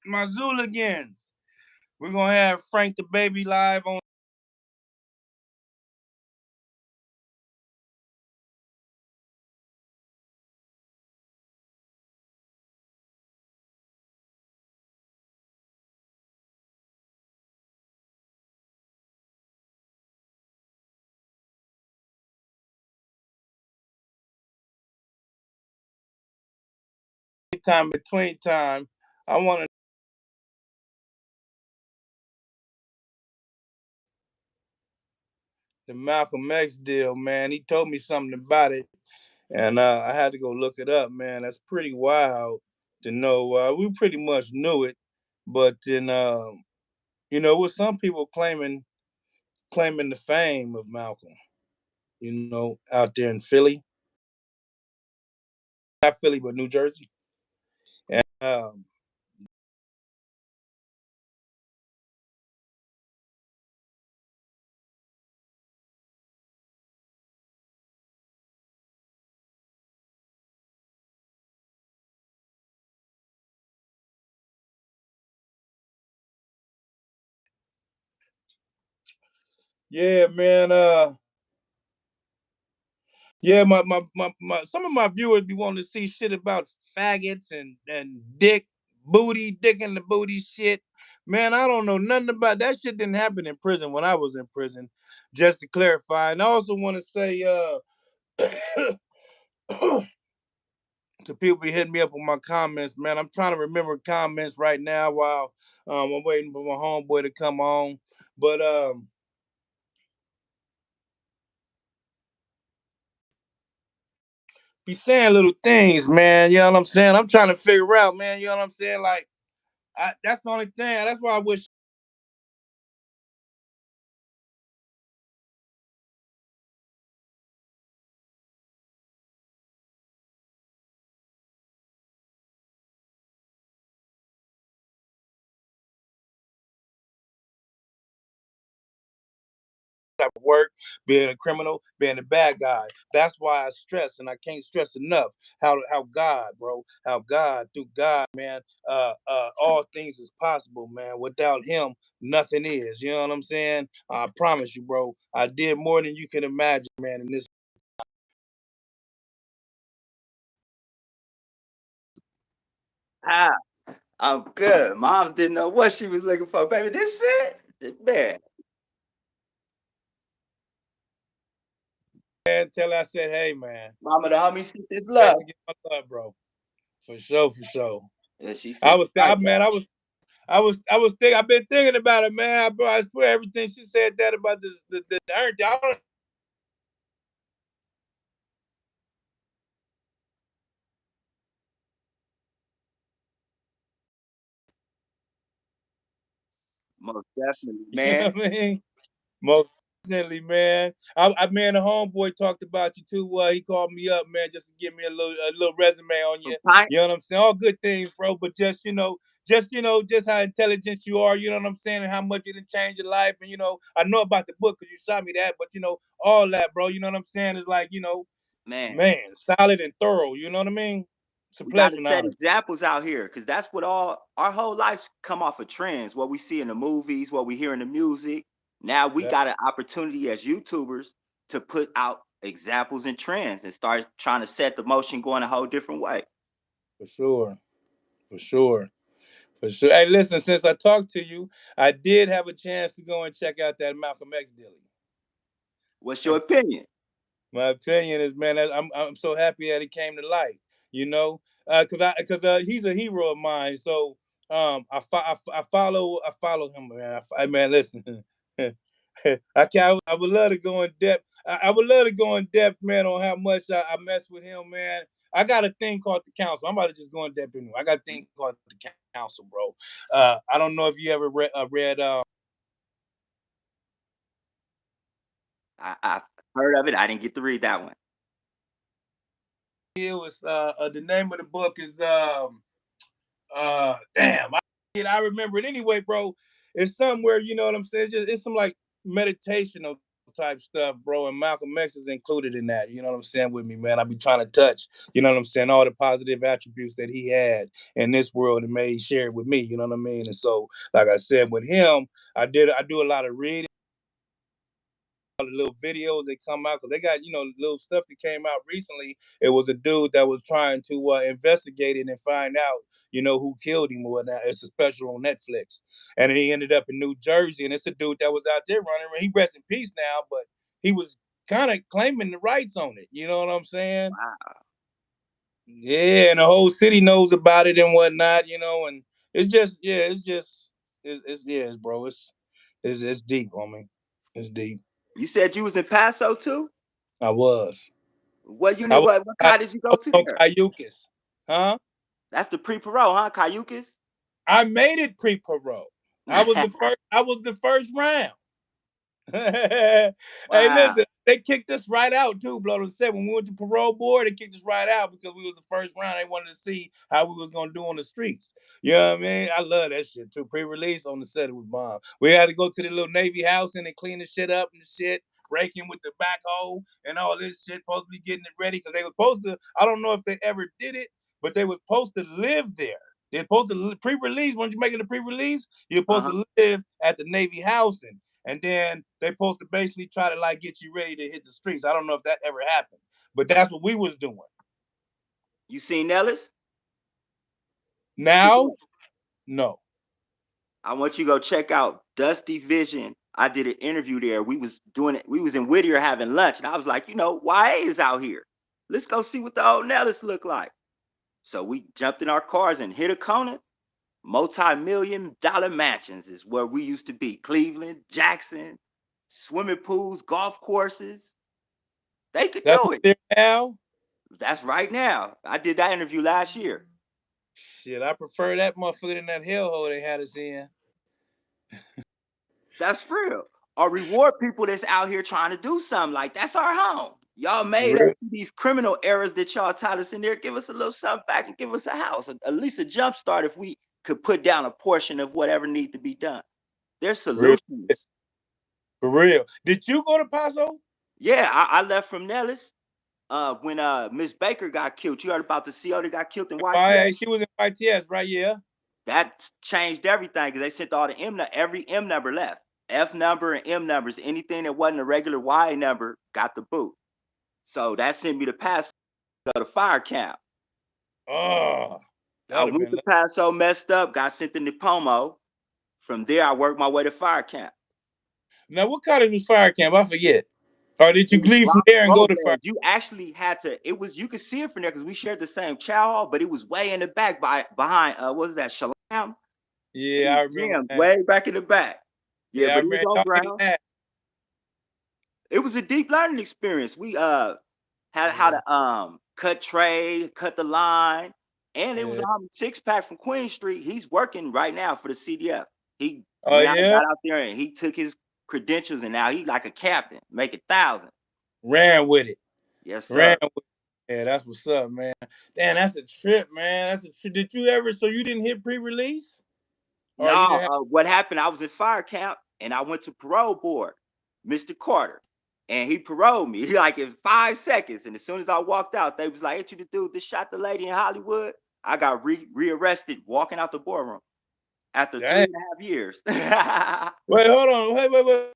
my Zooligans. We're gonna have Frank the Baby live on time between time. I want the Malcolm X deal, man. He told me something about it, and I had to go look it up, man. That's pretty wild to know. We pretty much knew it, but then with some people claiming the fame of Malcolm, out there in Philly, not Philly, but New Jersey, and yeah, man. Yeah, my some of my viewers be wanting to see shit about faggots and dick in the booty shit. Man, I don't know nothing about that shit. Didn't happen in prison when I was in prison. Just to clarify, and I also want to say, to people be hitting me up on my comments, man. I'm trying to remember comments right now while I'm waiting for my homeboy to come on. But be saying little things, man. You know what I'm saying? I'm trying to figure out, man. You know what I'm saying? Like, that's the only thing. That's why I wish type of work, being a criminal, being a bad guy. That's why I stress, and I can't stress enough how God, bro, how God through God, man, all things is possible, man. Without Him, nothing is. You know what I'm saying? I promise you, bro. I did more than you can imagine, man. In this, Ah, I'm good. Moms didn't know what she was looking for, baby. This it, man. man, tell her I said, hey, man, Mama, the homie sent this thanks love, to get my love, bro. For sure, for sure. and she I sent it was, right back. man, I was thinking. I've been thinking about it, man. Bro, I swear everything she said that about the earn. I don't Most definitely, You know man. what I mean? Most definitely, man. Man, the homeboy talked about you too. He called me up, man, just to give me a little resume on From you. Pint, You know what I'm saying? All good things, bro. But just how intelligent you are. You know what I'm saying? And how much it can change your life. And I know about the book because you shot me that. But all that, bro. You know what I'm saying? Is like man. man, solid and thorough. You know what I mean? It's a We got to pleasure and set honor. examples out here because that's what all our whole lives come off of trends. What we see in the movies, what we hear in the music. Now we Yeah, got an opportunity as YouTubers to put out examples and trends and start trying to set the motion going a whole different way. for sure, for sure. For sure. Hey, listen, since I talked to you, I did have a chance to go and check out that Malcolm X deal. What's your opinion? My opinion is, man, I'm so happy that it came to light. You know, because he's a hero of mine. So I follow him, man. Man, listen. I would love to go in depth. I would love to go in depth, man, on how much I mess with him, man. I got a thing called the council. I'm about to just go in depth anyway. I got a thing called the council, bro. I don't know if you ever read I heard of it. I didn't get to read that one. it was the name of the book is damn I remember it anyway, bro. It's somewhere, you know what I'm saying? It's some like meditational type stuff, bro. And Malcolm X is included in that. You know what I'm saying with me, man. I be trying to touch, you know what I'm saying, all the positive attributes that he had in this world and may share it with me. You know what I mean? And so, like I said, with him, I do a lot of reading, the little videos that come out because they got little stuff that came out recently. It was a dude that was trying to investigate it and find out who killed him or whatnot. It's a special on Netflix, and he ended up in New Jersey, and it's a dude that was out there running. He rests in peace now, but he was kind of claiming the rights on it. You know what I'm saying? Wow. Yeah, and the whole city knows about it and whatnot. And it's just it's yeah, bro. It's deep, homie. It's deep. You said you was in Paso too? I was. What I unit? was, What I car did you go was to on there? Cayucas. Huh? That's the pre-parole, huh? Cayucas? I made it pre-parole. I was the first round. Hey, Wow. listen, they kicked us right out too, blood on said when we went to parole board, they kicked us right out because we was the first round. They wanted to see how we was gonna do on the streets. You know what I mean? I love that shit too. Pre-release on the set it was bomb. We had to go to the little Navy house and they clean the shit up and shit, raking with the backhoe and all this shit, supposed to be getting it ready because they were supposed to. I don't know if they ever did it, but they were supposed to live there. They're supposed to pre-release. Once you make it a pre-release, you're supposed Uh-huh. to live at the Navy housing, and then they supposed to basically try to like get you ready to hit the streets. I don't know if that ever happened, but that's what we was doing. You seen Nellis? Now, no. I want you to go check out Dusty Vision. I did an interview there. We was doing it. We was in Whittier having lunch, and I was like, YA is out here. Let's go see what the old Nellis look like. So we jumped in our cars and hit a corner. Multi-million dollar mansions is where we used to be. Cleveland, Jackson, swimming pools, golf courses. They could That's do up it. there now. That's right now. I did that interview last year. Shit, I prefer that motherfucker than that hellhole they had us in. That's real. Or reward people that's out here trying to do something. Like, that's our home. Y'all made us Real, these criminal errors that y'all taught us in there. Give us a little something back and give us a house, at least a jump start if we could put down a portion of whatever needs to be done. There's real, solutions. for real. Did you go to Paso? Yeah, I left from Nellis when Miss Baker got killed. You heard about the CO that got killed in YTS? She was in YTS, right? Yeah. That changed everything because they sent all the every M number left. F number and M numbers, anything that wasn't a regular Y number got the boot. So that sent me to Paso to fire camp. Oh, I that'd have went been. to Paso, messed up, got sent to Nipomo. From there, I worked my way to fire camp. Now, what college was fire camp? I forget. Or did It you was leave from there and go to fire? Roseland. You actually had to. It was you could see it from there because we shared the same chow hall, but it was way in the back behind. What was that? Shalom. It Yeah, was I remember gym that. way back in the back. Yeah, Yeah, I but it was remember on y'all getting ground. that. It was a deep learning experience. We had how Yeah, to cut trade, cut the line, and it was yeah. a six pack from Queen Street. He's working right now for the CDF. He Oh went out, yeah, got out there, and he took his credentials, and now he's like a captain, making thousands. ran with it. Yes, Ran sir. with it. Yeah, that's what's up, man. Damn, that's a trip, man. That's a trip. Did you ever? So you didn't hit pre-release, or you No, didn't have? what happened? I was in fire camp, and I went to parole board, Mr. Carter, and he paroled me like in 5 seconds. And as soon as I walked out, they was like, "Ain't you the dude that shot the lady in Hollywood?" I got rearrested walking out the boardroom after three Damn. and a half years. Wait, hold on. Wait.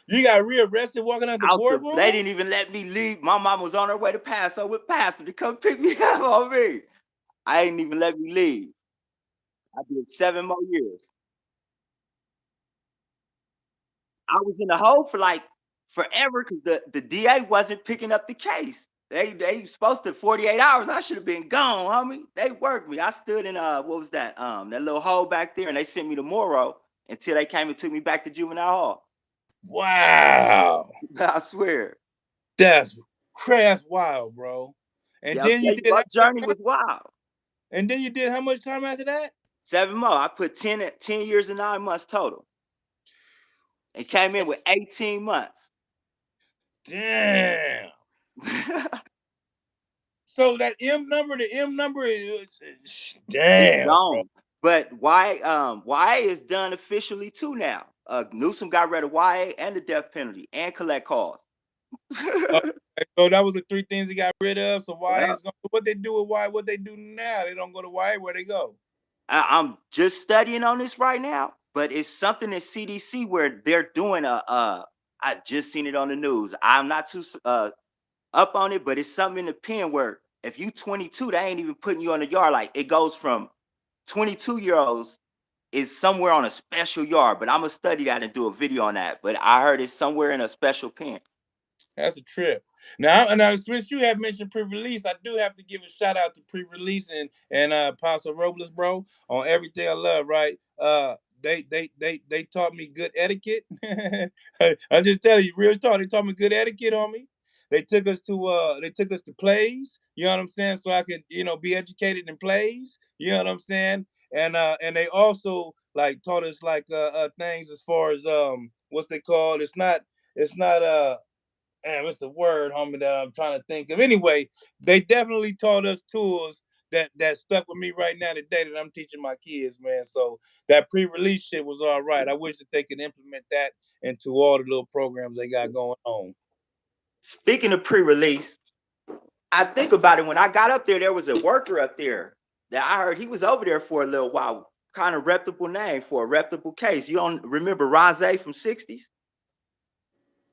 You got rearrested walking out the They boardroom? didn't even let me leave. My mom was on her way to Paso with Pastor to come pick me up on me. I didn't even let me leave. I did 7 more years. I was in the hole for like forever because the DA wasn't picking up the case. They supposed to 48 hours. I should have been gone, homie. They worked me. I stood in what was that little hole back there, and they sent me to Moro until they came and took me back to juvenile hall. Wow, I swear. that's crazy. That's wild, bro. And Yeah, I'll then you tell you, did my how much journey time? was wild. And then you did how much time after that? 7 more. I put 10 years and 9 months total, and came in with 18 months. Damn. So that the M number is It's damn, bro. gone. But why YA is done officially too now. Newsom got rid of YA and the death penalty and collect calls. Okay, so that was the three things he got rid of. So why Yeah. is what they do with why what they do now? They don't go to why where they go. I'm just studying on this right now, but it's something in CDC where they're doing I just seen it on the news. I'm not too up on it, but it's something in the pen where if you 22, they ain't even putting you on the yard. Like it goes from 22-year-olds is somewhere on a special yard, but I'm gonna study that and do a video on that. But I heard it's somewhere in a special pen. That's a trip. Now, since you have mentioned pre-release, I do have to give a shout out to pre-release and Pastor Robles, bro, on everything I love. Right? They taught me good etiquette. I just tell you, real talk. They taught me good etiquette on me. They took us to plays. You know what I'm saying? So I could be educated in plays. You know what I'm saying? And they also like taught us like things as far as what's they called. It's not man, what's the word, homie, that I'm trying to think of? Anyway, they definitely taught us tools that stuck with me right now today that I'm teaching my kids, man. So that pre-release shit was all right. I wish that they could implement that into all the little programs they got going on. Speaking of pre-release, I think about it when I got up there, there was a worker up there that I heard he was over there for a little while. Kind of reputable name for a reputable case. You don't remember Rosé from 60s?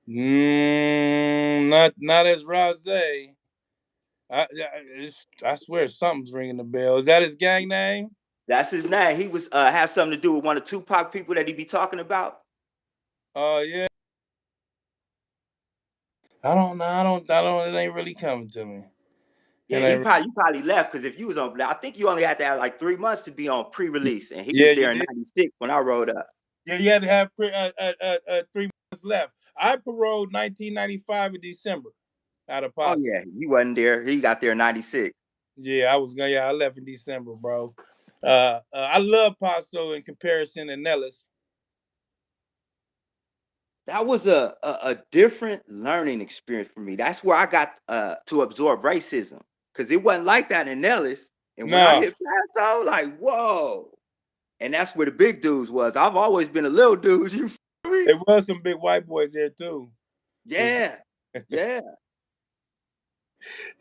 Not as Rose. I swear something's ringing the bell. Is that his gang name? That's his name. He was has something to do with one of Tupac people that he be talking about. Oh yeah. I don't know. I don't. It ain't really coming to me. Yeah, It ain't. you probably left because if you was on, I think you only had to have like 3 months to be on pre-release, and he Yeah, was you there in did. '96 when I rode up. Yeah, you had to have 3 months left. I paroled 1995 in December out of Oh Paso. yeah, he wasn't there. He got there in '96. Yeah, I was going. Yeah, I left in December, bro. I love Paso in comparison to Nellis. That was a different learning experience for me. That's where I got to absorb racism because it wasn't like that in Nellis. And when I No, hit Paso, like whoa, and that's where the big dudes was. I've always been a little dude. You feel me? there was some big white boys there too. For sure. Yeah, yeah.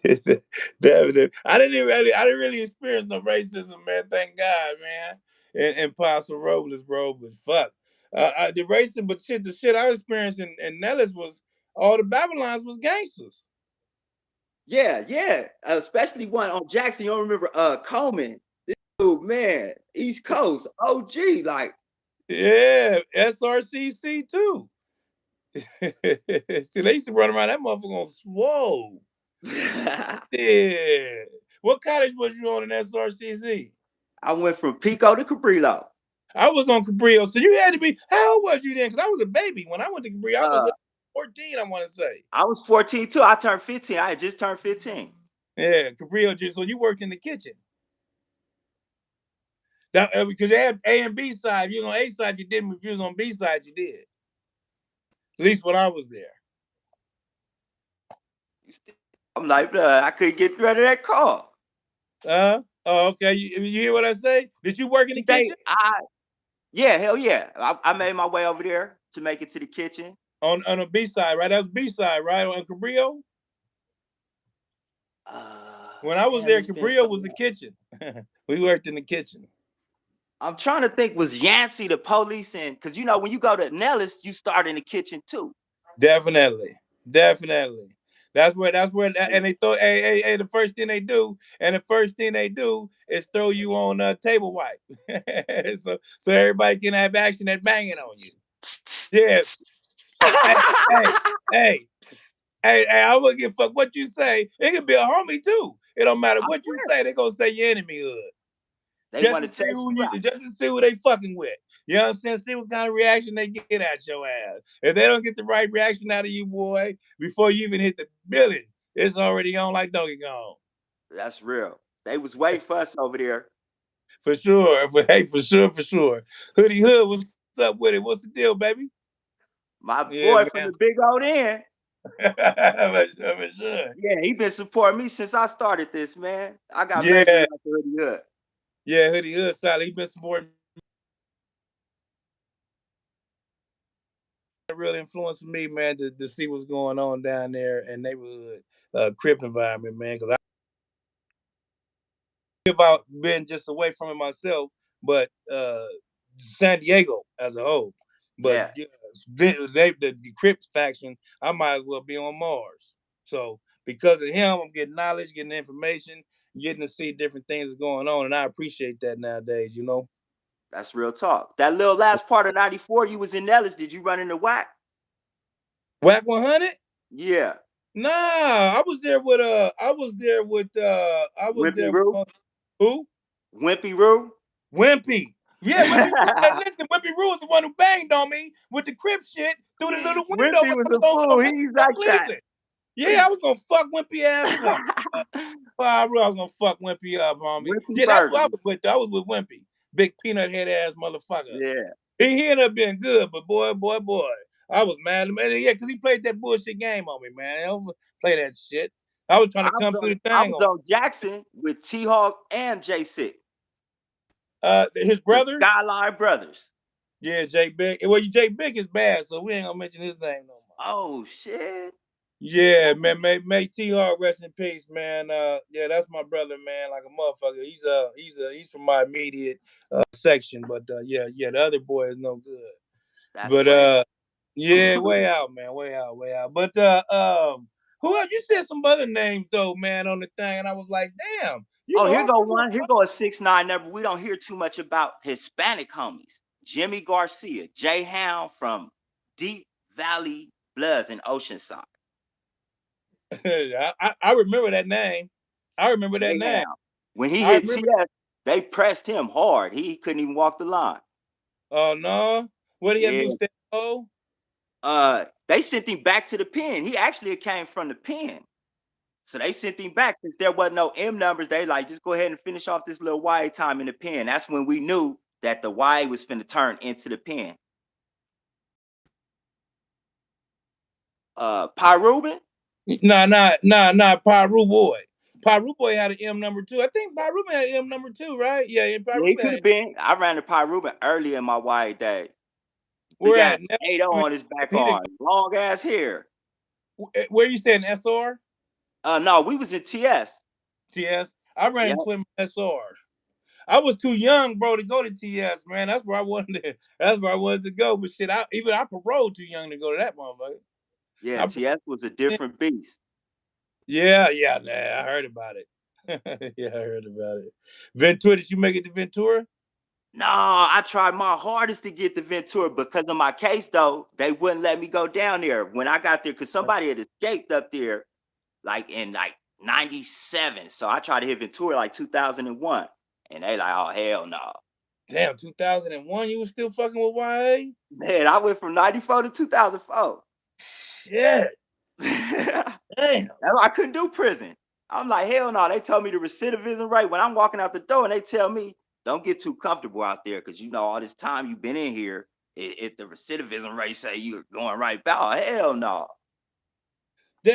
I didn't really experience no racism, man. Thank God, man. And Paso Robles, bro. But fuck, the racism, but shit, the shit I experienced in Nellis was all the Babylons was gangsters. Yeah, yeah. Especially one on Jackson. You don't remember Coleman. This dude, man, East Coast, OG, like Yeah, SRCC too. See, they used to run around that motherfucker on swole. I Yeah. What college was you on in SRCC? went from Pico to Cabrillo. I was on Cabrillo. So you had to be, how old was you then? Because I was a baby. When I went to Cabrillo, I was Uh 14, I want to say. I was 14 too. I turned 15. I had just turned 15. Yeah, Cabrillo. So you worked in the kitchen. That, because they had A and B side. If you was on A side, you didn't. If you was on B side, you did. At least when I was there. I'm like, I couldn't get rid of that call. Oh, okay. You hear what I say? Did you work in the They kitchen? yeah, hell yeah. I made my way over there to make it to the kitchen. On the B side, right? That was B side, right? On Cabrillo. When I was Damn, there, it's been so Cabrillo was the long. kitchen. We worked in the kitchen. I'm trying to think, was Yancey the police in? Because you know, when you go to Nellis, you start in the kitchen too. Definitely, definitely. That's where, and they throw. Hey. The first thing they do is throw you on a table wipe, so everybody can have action at banging on you. Yeah. Hey, hey, hey, hey. I wouldn't give a fuck what you say. It could be a homie too. It don't matter what you say. They gonna say your enemy hood. They want to test you out. Just to see who they fucking with. You know what I'm saying? See what kind of reaction they get at your ass. If they don't get the right reaction out of you, boy, before you even hit the building, it's already on like Donkey Kong. That's real. They was waiting for us over there. For sure. Hey, for sure, for sure. Hoodie Hood, what's up with it? What's the deal, baby? My Yeah, boy from man. the big old end. For sure, for sure. Yeah, he been supporting me since I started this, man. I got major Yeah, love for Hoodie Hood. yeah, Hoodie Hood solid. He been supporting. really influenced me, man, to see what's going on down there in neighborhood Crip environment, man. Because I've been just away from it myself, but San Diego as a whole. But Yeah, yeah, the Crips faction, I might as well be on Mars. So because of him, I'm getting knowledge, getting information, getting to see different things going on, and I appreciate that nowadays. You know, that's real talk. That little last part of '94, you was in Nellis. Did you run into Whack? Whack 100. Yeah, Nah, I was there Wimpy with Roo, who? Wimpy Roo. Wimpy. Yeah, Wimpy Roo. Hey, listen, Wimpy Roo is the one who banged on me with the Crip shit through the little window Wimpy when was I was a on fool. He's Boulevard like that. Cleveland. Yeah, I was gonna fuck Wimpy ass up. I was gonna fuck Wimpy up, homie. Wimpy Yeah, that's what I Burger. was with. I was with Wimpy, big peanut head ass motherfucker. Yeah, He ended up being good, but boy, I was mad. Man, yeah, because he played that bullshit game on me, man. I don't play that shit. I was trying to come through the I thing was on on Jackson with T Hawk and J6, his the brother. Skyline Brothers. Yeah, Jay Big. Well, Jay Big is bad, so we ain't gonna mention his name no more. Oh shit. Yeah, man, may T Hawk rest in peace, man. Yeah, that's my brother, man, like a motherfucker. He's from my immediate section, but yeah, the other boy is no good. That's But way. yeah, way out, man, way out, way out. But who else? You said some other names though, man, on the thing, and I was like, damn, Oh, I here go remember. one. Here go a 6'9" number. We don't hear too much about Hispanic homies. Jimmy Garcia, J Hound from Deep Valley Bloods in Oceanside. I remember that name. I remember that J name. Hound. When he I hit remember. TS, they pressed him hard. He couldn't even walk the line. Oh no, what do you have to do? Yeah. Stay low? They sent him back to the pen. He actually came from the pen. So they sent him back since there wasn't no M numbers. They like just go ahead and finish off this little YA time in the pen. That's when we knew that the YA was finna turn into the pen. Pyruben? Nah. Piru boy. Piru boy had an M number two. I think Piru had an M number two, right? Yeah, Yeah, Piru he could had. have been. I ran the Pyruben early in my YA days. Big Where ass at? 80 on his back He didn't. arm, long ass hair. Where you saying SR? No, we was in TS. TS. I ran Yeah, into him in SR. I was too young, bro, to go to TS, man. That's where I wanted to. That's where I wanted to go. But shit, I paroled too young to go to that motherfucker. yeah. I, TS was a different beast. yeah, nah, I heard about it. Yeah, I heard about it. Ventura, did you make it to Ventura? No, I tried my hardest to get to Ventura because of my case, though. They wouldn't let me go down there when I got there because somebody had escaped up there like in like 97. So I tried to hit Ventura like 2001. And they like, oh hell no. Damn, 2001, you was still fucking with YA? Man, I went from 94 to 2004. Shit. Damn. I couldn't do prison. I'm like, hell no. They told me the recidivism rate when I'm walking out the door and they tell me, don't get too comfortable out there because you know all this time you've been in here, if the recidivism rate say you're going right back, hell no.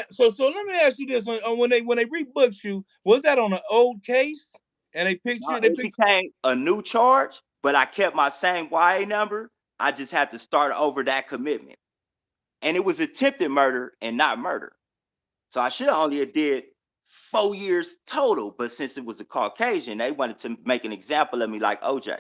So let me ask you this: when they rebooked you, was that on an old case? And No, they it picked. became a new charge, but I kept my same YA number. I just had to start over that commitment. And it was attempted murder and not murder. So I should have only did 4 years total, but since it was a Caucasian, they wanted to make an example of me like OJ.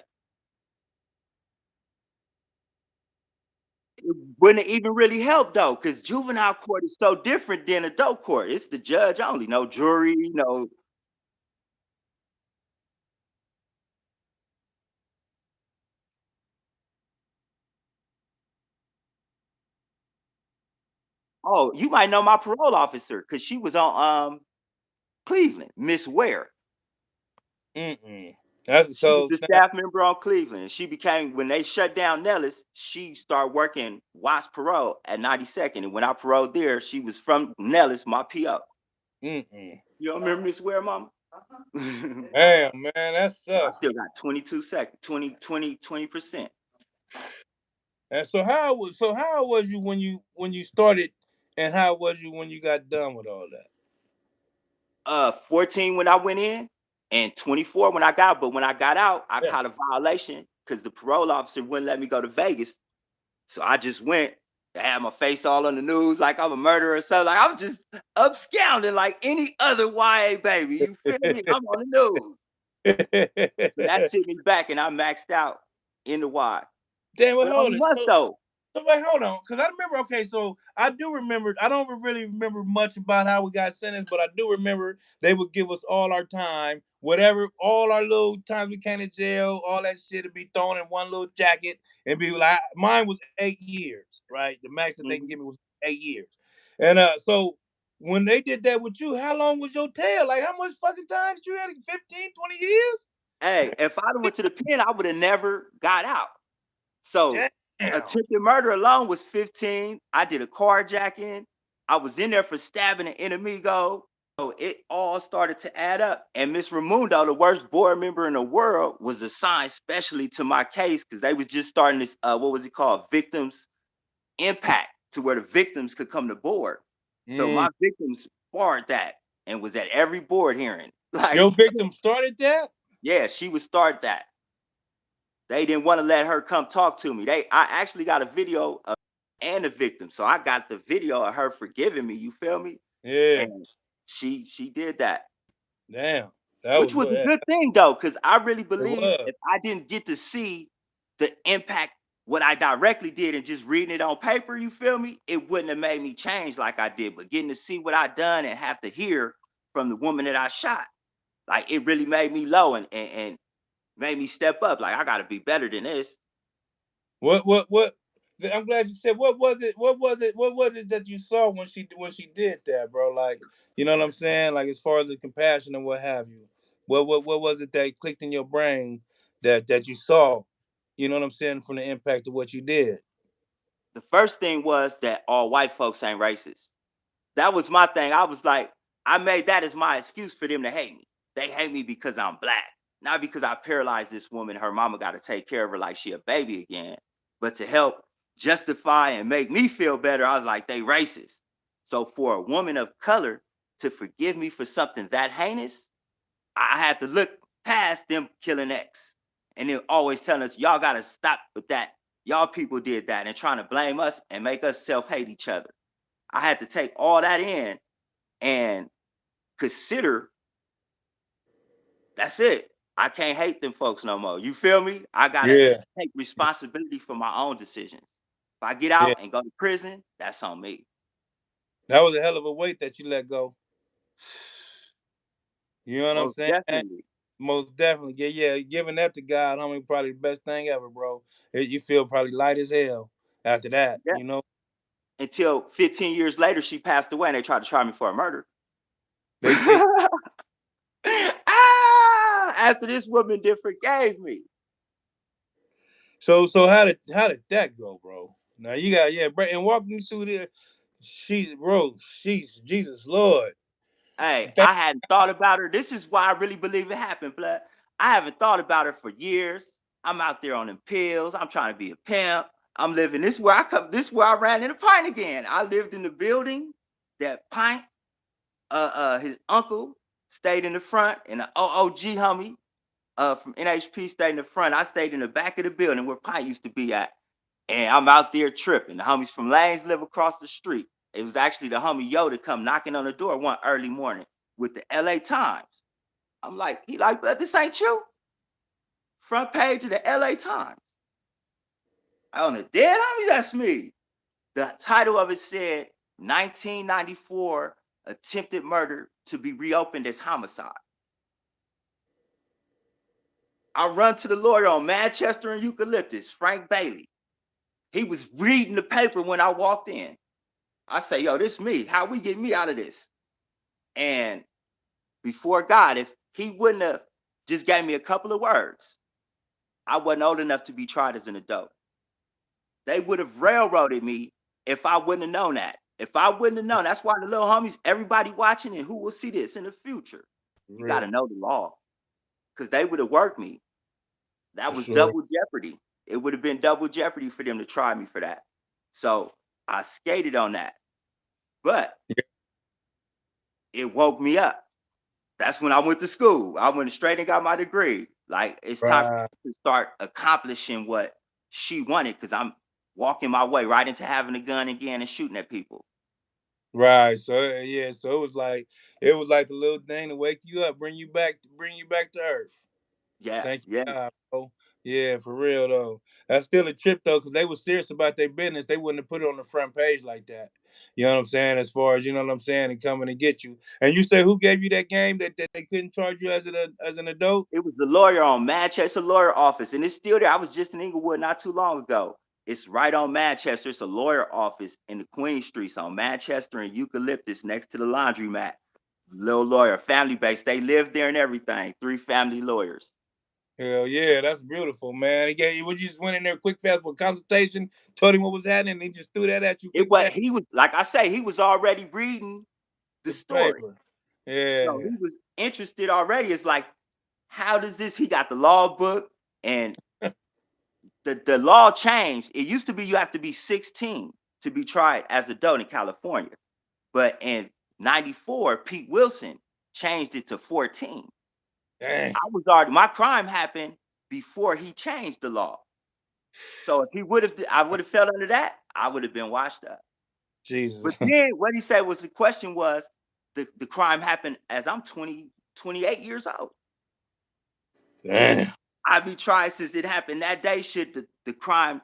It wouldn't even really help though, because juvenile court is so different than adult court. It's the judge only, no jury, no. Oh, you might know my parole officer because she was on Cleveland, Miss Ware. Mm-mm. That's She was so the now. staff member on Cleveland. She became when they shut down Nellis, she started working Watts Parole at 92nd. And when I paroled there, she was from Nellis, my PO. Mm-mm. You don't remember Miss Ware, mama? I Damn, man, that sucks. still got 22 seconds, 20%. And how was you when you started, and how was you when you got done with all that? 14 when I went in and 24 when I got, but when I got out, I Yeah. caught a violation because the parole officer wouldn't let me go to Vegas. So I just went I had my face all on the news like I'm a murderer or something. Like I'm just absconding like any other YA baby. You feel me? I'm on the news. So that sent me back and I maxed out in the Y. Damn, well, But only hold it. once though. So wait, hold on, because I remember. Okay, so I do remember. I don't really remember much about how we got sentenced, but I do remember they would give us all our time, whatever, all our little times we came to jail, all that shit would be thrown in one little jacket and be like, mine was 8 years, right? The max that they can give me Mhm. was 8 years, and so when they did that with you, how long was your tail? Like, how much fucking time did you have? 15, 20 years? Hey, if I'd went to the pen, I would have never got out. So Damn. attempted murder alone was 15. I did a carjacking. I was in there for stabbing an enemigo. So it all started to add up. And Miss Ramundo, the worst board member in the world, was assigned specially to my case because they was just starting this, what was it called? Victims impact, to where the victims could come to board. So Mm. my victims barred that and was at every board hearing. Like, Your victim started that? yeah, she would start that. They didn't want to let her come talk to me. I actually got a video of and the victim. So I got the video of her forgiving me. You feel me? Yeah. And she did that, Damn. That which was was a yeah, good thing though, because I really it believe was. if I didn't get to see the impact what I directly did and just reading it on paper, you feel me? It wouldn't have made me change like I did. But getting to see what I done and have to hear from the woman that I shot, like it really made me low and made me step up. Like I gotta be better than this. What I'm glad you said what was it that you saw when she did that, bro? Like, you know what I'm saying? Like, as far as the compassion and what have you. What was it that clicked in your brain that you saw, you know what I'm saying, from the impact of what you did? The first thing was that all white folks ain't racist. That was my thing. I was like, I made that as my excuse for them to hate me. They hate me because I'm black, not because I paralyzed this woman. Her mama got to take care of her like she a baby again, but to help justify and make me feel better. I was like, they racist. So for a woman of color to forgive me for something that heinous, I had to look past them killing X. And they're always telling us, y'all got to stop with that. Y'all people did that and trying to blame us and make us self hate each other. I had to take all that in and consider that's it. I can't hate them folks no more. You feel me? I gotta Yeah. take responsibility for my own decisions. If I get Yeah. out and go to prison, that's on me. That was a hell of a weight that you let go. You know what I'm Most saying? definitely. Most definitely. Yeah, yeah. Giving that to God, homie, probably the best thing ever, bro. You feel probably light as hell after that, Yeah. you know? Until 15 years later, she passed away and they tried to try me for a murder. They After this woman did forgave me. so how did that go, bro? Now you got yeah, bro, and walk me through there. She bro, she's Jesus Lord. Hey, Thank I hadn't thought about her. This is why I really believe it happened, blood. I haven't thought about her for years. I'm out there on them pills. I'm trying to be a pimp. I'm living. This is where I come. This is where I ran into Pint again. I lived in the building that Pint, his uncle stayed in the front, and the OOG homie, from NHP stayed in the front. I stayed in the back of the building where Pint used to be at. And I'm out there tripping. The homies from Lanes live across the street. It was actually the homie Yoda come knocking on the door one early morning with the LA Times. I'm like, he like, but this ain't you. Front page of the LA Times. On the dead homie, that's me. The title of it said 1994 attempted murder to be reopened as homicide. I run to the lawyer on Manchester and Eucalyptus, Frank Bailey. He was reading the paper when I walked in. I say, yo, this me. How we get me out of this? And before God, if he wouldn't have just gave me a couple of words, I wasn't old enough to be tried as an adult. They would have railroaded me if I wouldn't have known that. If I wouldn't have known, that's why the little homies, everybody watching and who will see this in the future, you got to real. know the law because they would have worked me. That For was sure. double jeopardy. It would have been double jeopardy for them to try me for that. So I skated on that, but it woke me up. That's when I went to school. I went straight and got my degree. Like it's time for Right. me to start accomplishing what she wanted because I'm walking my way right into having a gun again and shooting at people. Right. So yeah. So it was like the little thing to wake you up, bring you back to earth. Yeah, Thank yeah. you, God, bro. Yeah, for real though. That's still a trip though, because they were serious about their business. They wouldn't have put it on the front page like that. You know what I'm saying? As far as you know what I'm saying, and coming to get you. And you say who gave you that game that they couldn't charge you as an adult? It was the lawyer on Manchester lawyer office, and it's still there. I was just in Inglewood not too long ago. It's right on Manchester. It's a lawyer office in the Queen Streets on Manchester and Eucalyptus next to the laundromat. Little lawyer, family base. They live there and everything. Three family lawyers. Hell yeah, that's beautiful, man. He gave you, you just went in there quick fast for consultation, told him what was happening, and he just threw that at you It quick was fast he was like I say, he was already reading the the story. paper. So Yeah. he was interested already. It's like, how does this? He got the law book, and the law changed. It used to be you have to be 16 to be tried as an adult in California. But in 94, Pete Wilson changed it to 14. Dang. I was already my crime happened before he changed the law. So if he would have I would have fell under that, I would have been washed up. But Jesus. then what he said was the question was the crime happened as I'm 20, 28 years old. Damn. I'd be trying since it happened that day. Should the crime,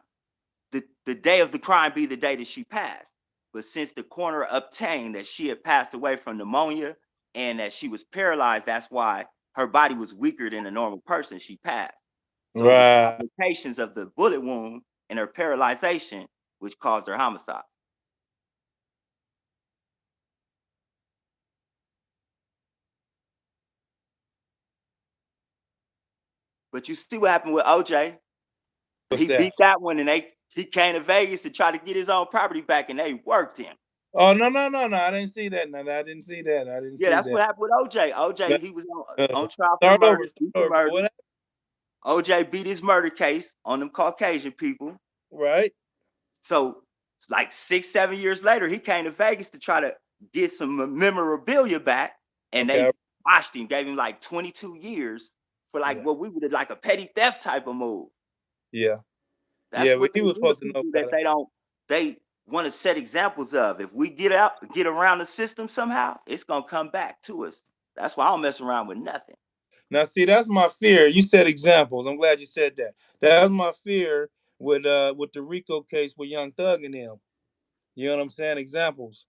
the day of the crime be the day that she passed? But since the coroner obtained that she had passed away from pneumonia and that she was paralyzed, that's why her body was weaker than a normal person. She passed. So it was Right. complications of the bullet wound and her paralyzation, which caused her homicide. But you see what happened with OJ? What's He that? beat that one, and he came to Vegas to try to get his own property back, and they worked him. Oh no no no no! I didn't see that. No, no, I didn't see that. I didn't Yeah, see that's that. what happened with OJ. OJ, But, he was uh, on trial for the start murder, over. Start beat the over. What murder. happened? OJ beat his murder case on them Caucasian people. Right. So, like 6, 7 years later, he came to Vegas to try to get some memorabilia back, and Okay. they watched him, gave him like 22 years for like Yeah. what we would have like a petty theft type of move. Yeah. That's Yeah. But what he they was do to supposed to know people that better. they want to set examples of. If we get around the system somehow, it's gonna come back to us. That's why I don't mess around with nothing. Now, see, that's my fear. You said examples. I'm glad you said that. That was my fear with the Rico case with Young Thug and them. You know what I'm saying? Examples.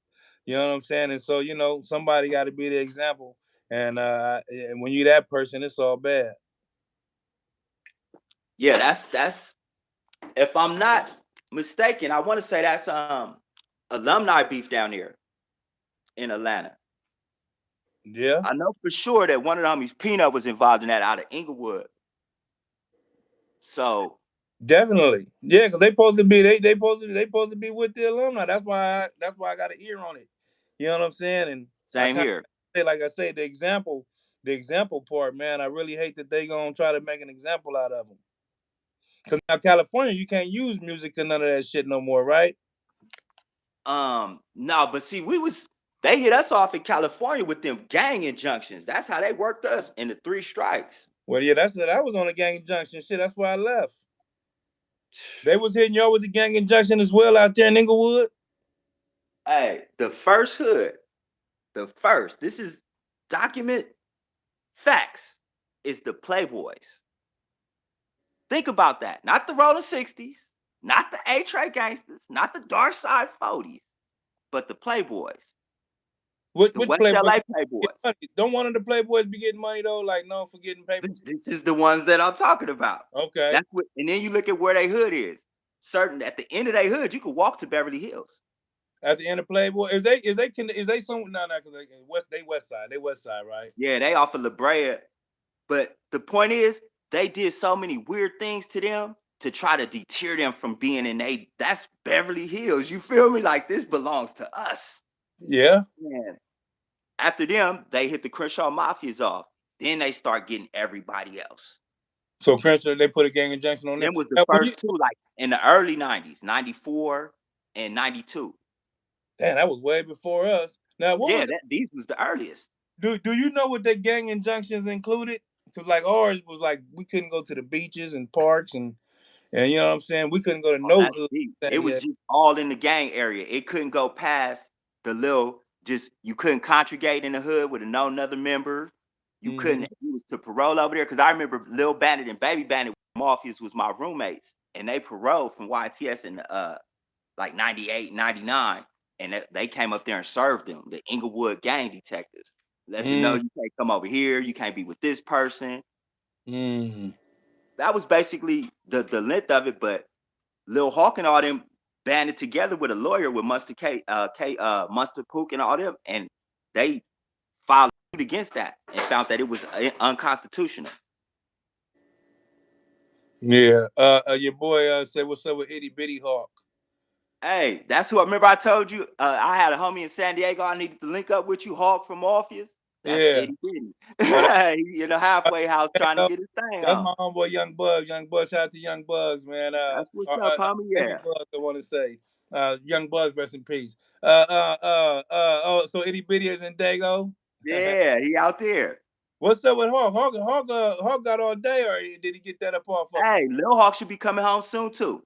You know what I'm saying? And so, somebody got to be the example. And when you that person, it's all bad. Yeah, that's if I'm not mistaken, I want to say that's alumni beef down here in Atlanta. Yeah, I know for sure that one of the homies Peanut was involved in that out of Inglewood. So definitely. Yeah, because they supposed to be with the alumni. That's why I got an ear on it. You know what I'm saying? And I same kind here. of say, like I say, the example part, man. I really hate that they gonna try to make an example out of them. Because now California, you can't use music to none of that shit no more, right? No, but see, they hit us off in California with them gang injunctions. That's how they worked us in the three strikes. Well, yeah, that's it. I was on the gang injunction shit. That's why I left. They was hitting y'all with the gang injunction as well out there in Inglewood. Hey, the first hood, the first, this is document facts, is the Playboys. Think about that. Not the Rolling 60s, not the A-Tray gangsters, not the Dark Side 40s, but the Playboys, Which the which West Playboy LA get Playboys. money? Don't one of the Playboys be getting money though? Like known for getting paper. This is the ones that I'm talking about. Okay. That's what, and then you look at where they hood is. Certain at the end of their hood, you could walk to Beverly Hills. At the end of Playboy, is they some no because they west side right? Yeah, they off of La Brea. But the point is, they did so many weird things to them to try to deter them from being in that's Beverly Hills. You feel me? Like this belongs to us. Yeah. Man. After them, they hit the Crenshaw Mafias off. Then they start getting everybody else. So Princeton, they put a gang injunction on them. Them was the Now, first two, like in the early 90s, 94 and 92. damn, that was way before us. Now, what Yeah, was these was the earliest. do you know what the gang injunctions included? Because like ours was like we couldn't go to the beaches and parks and And you know what I'm saying? We couldn't go to Oh, no that's hood deep. in San It was Diego. just all in the gang area. It couldn't go past the little. Just you couldn't congregate in the hood with no another member. You Mm-hmm. couldn't. You was to parole over there because I remember Lil Bandit and Baby Bandit Mafias was my roommates, and they paroled from YTS in like 98, 99. And they came up there and served them, the Inglewood gang detectives. Let them know Mm. you can't come over here, you can't be with this person. Mm. That was basically the length of it, but Lil Hawk and all them banded together with a lawyer with Mustard Pook and all them, and they filed suit against that and found that it was unconstitutional. Yeah. Your boy said what's up with Itty Bitty Hawk. Hey, that's who I remember I told you. I had a homie in San Diego. I needed to link up with you, Hawk from Orpheus. That's Yeah. itty bitty. Oh, that, He in the halfway house trying to that- get his thing that's on. my homeboy Young Bugs. Young Bugs, shout out to Young Bugs, man. That's what's up, homie. Baby Yeah. Bugs, I want to say. Young Bugs, rest in peace. Oh, so Itty Bitty is in Dago. Yeah, he out there. What's up with Hawk? Hawk got all day, or did he get that up off of him? Hey, Lil Hawk should be coming home soon too.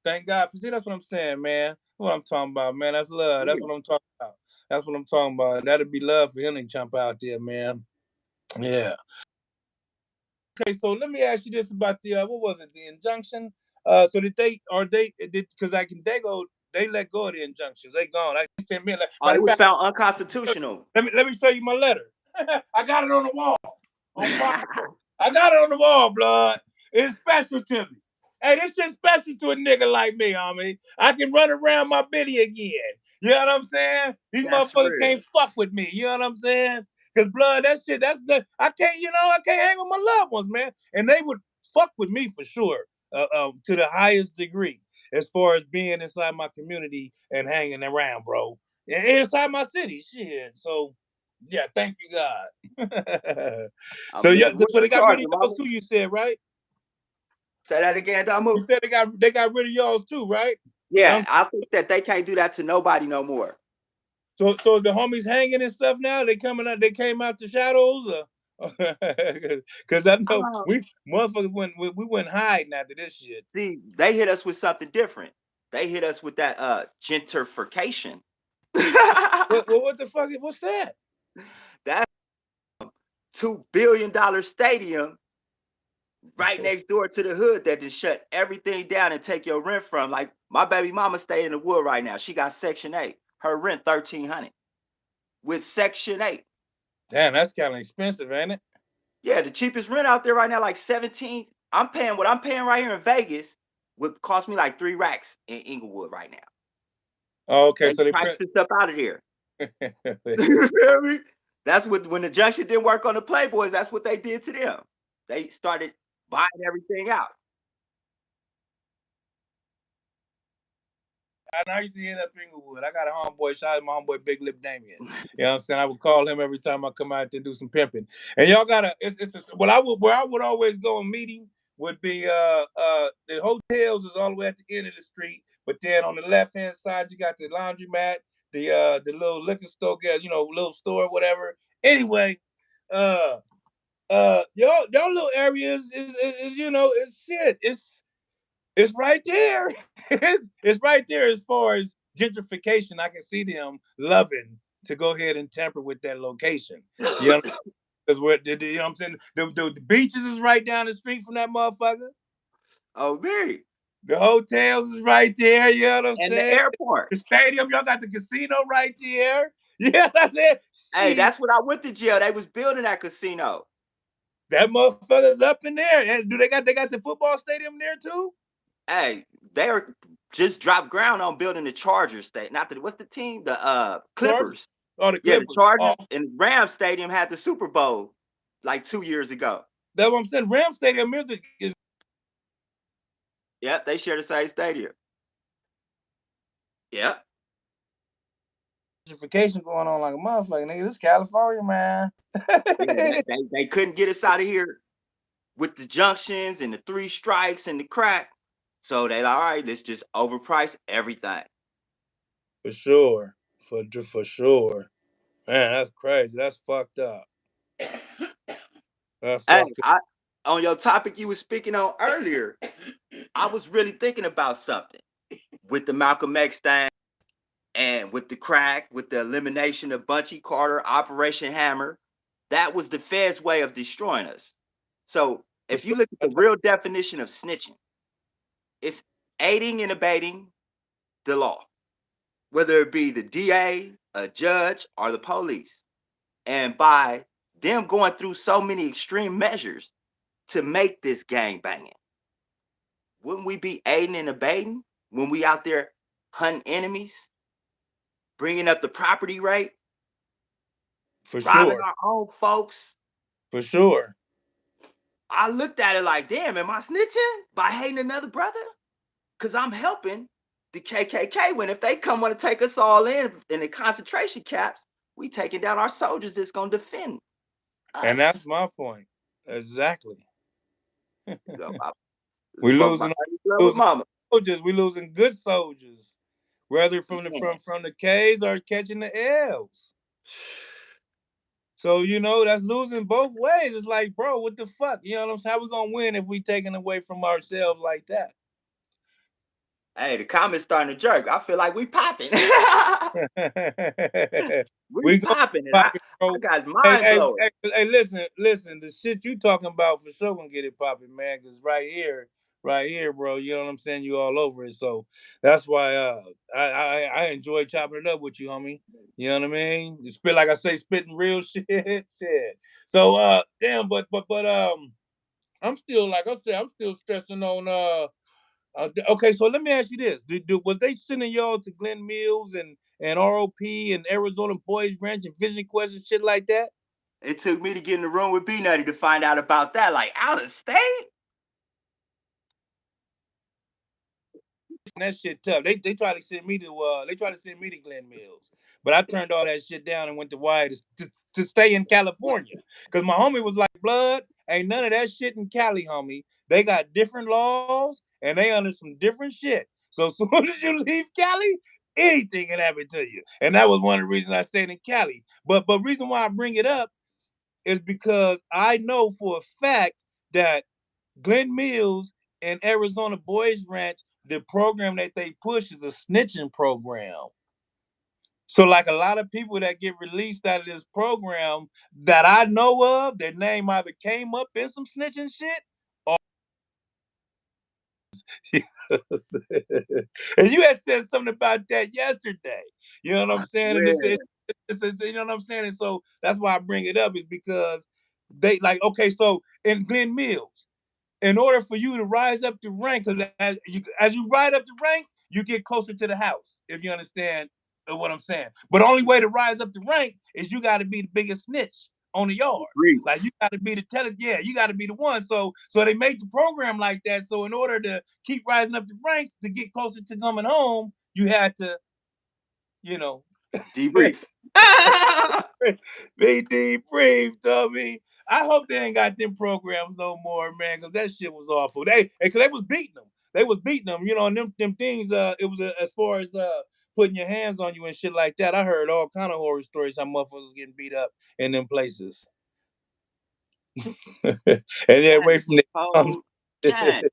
Thank God for see. That's what I'm saying, man. What I'm talking about, man. That's love. That's Yeah. what I'm talking about. That's what I'm talking about. That'd be love for him to jump out there, man. Yeah. Okay, so let me ask you this about the what was it? The injunction. So did they or they did because like in Dago they let go of the injunctions. They gone. Like they sent me like Oh, matter it of was fact. found unconstitutional. Let me show you my letter. I got it on the wall. On Bible. I got it on the wall, blood. It's special to me. Hey, this shit's special to a nigga like me, homie. I can run around my bitty again. You know what I'm saying? These That's motherfuckers real. can't fuck with me. You know what I'm saying? Cause blood, that shit, that's the I can't, I can't hang with my loved ones, man. And they would fuck with me for sure, to the highest degree, as far as being inside my community and hanging around, bro. Inside my city, shit. So yeah, thank you, God. I So yeah, believe it. What's so the they got rid charge, of mama? yours too. You said right? Say that again, You Damu. said they got rid of yours too, right? Yeah, Um, I think that they can't do that to nobody no more. so is the homies hanging and stuff now? They coming out. They came out the shadows, or because I know Oh, we motherfuckers we went hiding after this shit. see, they hit us with something different. They hit us with that gentrification. What the fuck? What's that? That $2 billion stadium right next door to the hood that just shut everything down and take your rent from. Like my baby mama stay in the wood right now. She got Section 8. Her rent 1,300 with Section 8. Damn, that's kind of expensive, ain't it? Yeah, the cheapest rent out there right now, like 17. I'm paying what I'm paying right here in Vegas would cost me like 3 racks in Inglewood right now. Oh, okay, They so they priced print. this up out of here. You feel me? That's what when the junction didn't work on the Playboys, that's what they did to them. They started buying everything out. I used to hit up Inglewood. I got a homeboy, shout out to my homeboy Big Lip Damien. You know what I'm saying? I would call him every time I come out to do some pimping. And y'all gotta what I would where I would always go and meet him would be the hotels is all the way at the end of the street, but then on the left hand side you got the laundromat, the little liquor store, little store, whatever. Anyway, uh y'all little areas is it's shit. It's right there. It's right there as far as gentrification. I can see them loving to go ahead and tamper with that location. You know, because you know what I'm saying? The beaches is right down the street from that motherfucker. Oh, me. The hotels is right there. You know what I'm And the saying? airport. The stadium, y'all got the casino right there. Yeah, that's it. Hey, See, that's when I went to jail. They was building that casino. that motherfucker's up in there. And do they got the football stadium there too? Hey, they are just dropped ground on building the Chargers state. Not the what's the team? The Chargers? Clippers. Oh, the Yeah, the Clippers. Oh, Chargers and Rams Stadium had the Super Bowl like 2 years ago. that's what I'm saying. Ram Stadium is Yep, they share the same stadium. Yep. gentrification going on like a motherfucker, nigga. This is California, man. Yeah, they couldn't get us out of here with the junctions and the 3 strikes and the crack. So they like, all right, let's just overprice everything. For sure. For sure. Man, that's crazy. That's fucked up. That's Hey, fucked up. on your topic you was speaking on earlier, I was really thinking about something with the Malcolm X thing and with the crack, with the elimination of Bunchy Carter, Operation Hammer. That was the Fed's way of destroying us. So For if you sure. look at the real definition of snitching, it's aiding and abetting the law, whether it be the DA, a judge, or the police. And by them going through so many extreme measures to make this gang banging, wouldn't we be aiding and abetting when we out there hunting enemies, bringing up the property rate, For robbing sure. our own folks? For sure. I looked at it like, damn, am I snitching by hating another brother? Because I'm helping the KKK when if they come want to take us all in the concentration camps, we taking down our soldiers that's going to defend And that's us. my point. Exactly. You know, I We spoke my losing love with losing mama. soldiers. We losing good soldiers, whether from the Man, from the K's or catching the L's. So that's losing both ways. It's like, bro, what the fuck? You know what I'm saying? How we gonna win if we taking away from ourselves like that? hey, the comments starting to jerk. I feel like we popping. We We gonna popping, and pop I it, I bro. got Hey, mind hey, blowing. hey, hey, listen. The shit you talking about for sure gonna get it popping, man. Cause right here, bro. You know what I'm saying? You all over it. So that's why I enjoy chopping it up with you, homie. You know what I mean? You spit like I say, spitting real shit. Shit. So damn, but I'm still like I said, I'm still stressing on okay, so let me ask you this: was they sending y'all to Glen Mills and ROP and Arizona Boys Ranch and Vision Quest and shit like that? It took me to get in the room with B Nutty to find out about that. Like out of state? And that shit tough. They try to send me to Glen Mills, but I turned all that shit down and went to Wyatt to stay in California because my homie was like, "Blood, ain't none of that shit in Cali, homie. They got different laws and they under some different shit. So as soon as you leave Cali, anything can happen to you." And that was one of the reasons I stayed in Cali. But reason why I bring it up is because I know for a fact that Glen Mills and Arizona Boys Ranch, the program that they push is a snitching program. So, like a lot of people that get released out of this program that I know of, their name either came up in some snitching shit or and you had said something about that yesterday. You know what I'm I saying? And swear. you know what I'm saying? And so that's why I bring it up is because they like, okay, so in Glen Mills, in order for you to rise up the rank, because as you ride up the rank, you get closer to the house, if you understand what I'm saying. But the only way to rise up the rank is you got to be the biggest snitch on the yard. Like you Brief. got to be the teller, yeah, you got to be the one. So they make the program like that. So in order to keep rising up the ranks to get closer to coming home, you had to, you know, Debrief. be debriefed, Tommy. I hope they ain't got them programs no more, man, because that shit was awful. Because they was beating them. They was beating them, and them things. It was as far as putting your hands on you and shit like that. I heard all kind of horror stories how motherfuckers getting beat up in them places, and then That away is from the cold. Dang.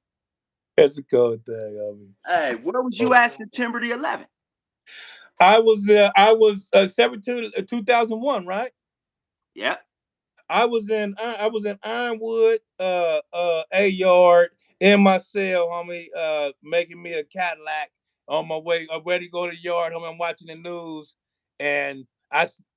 that's a cold thing. I mean, Hey, where was you at September the 11th? I was 17 2001, right? Yep. I was in Ironwood, a yard in my cell, homie, making me a Cadillac on my way. I'm ready to go to the yard, homie. I'm watching the news, and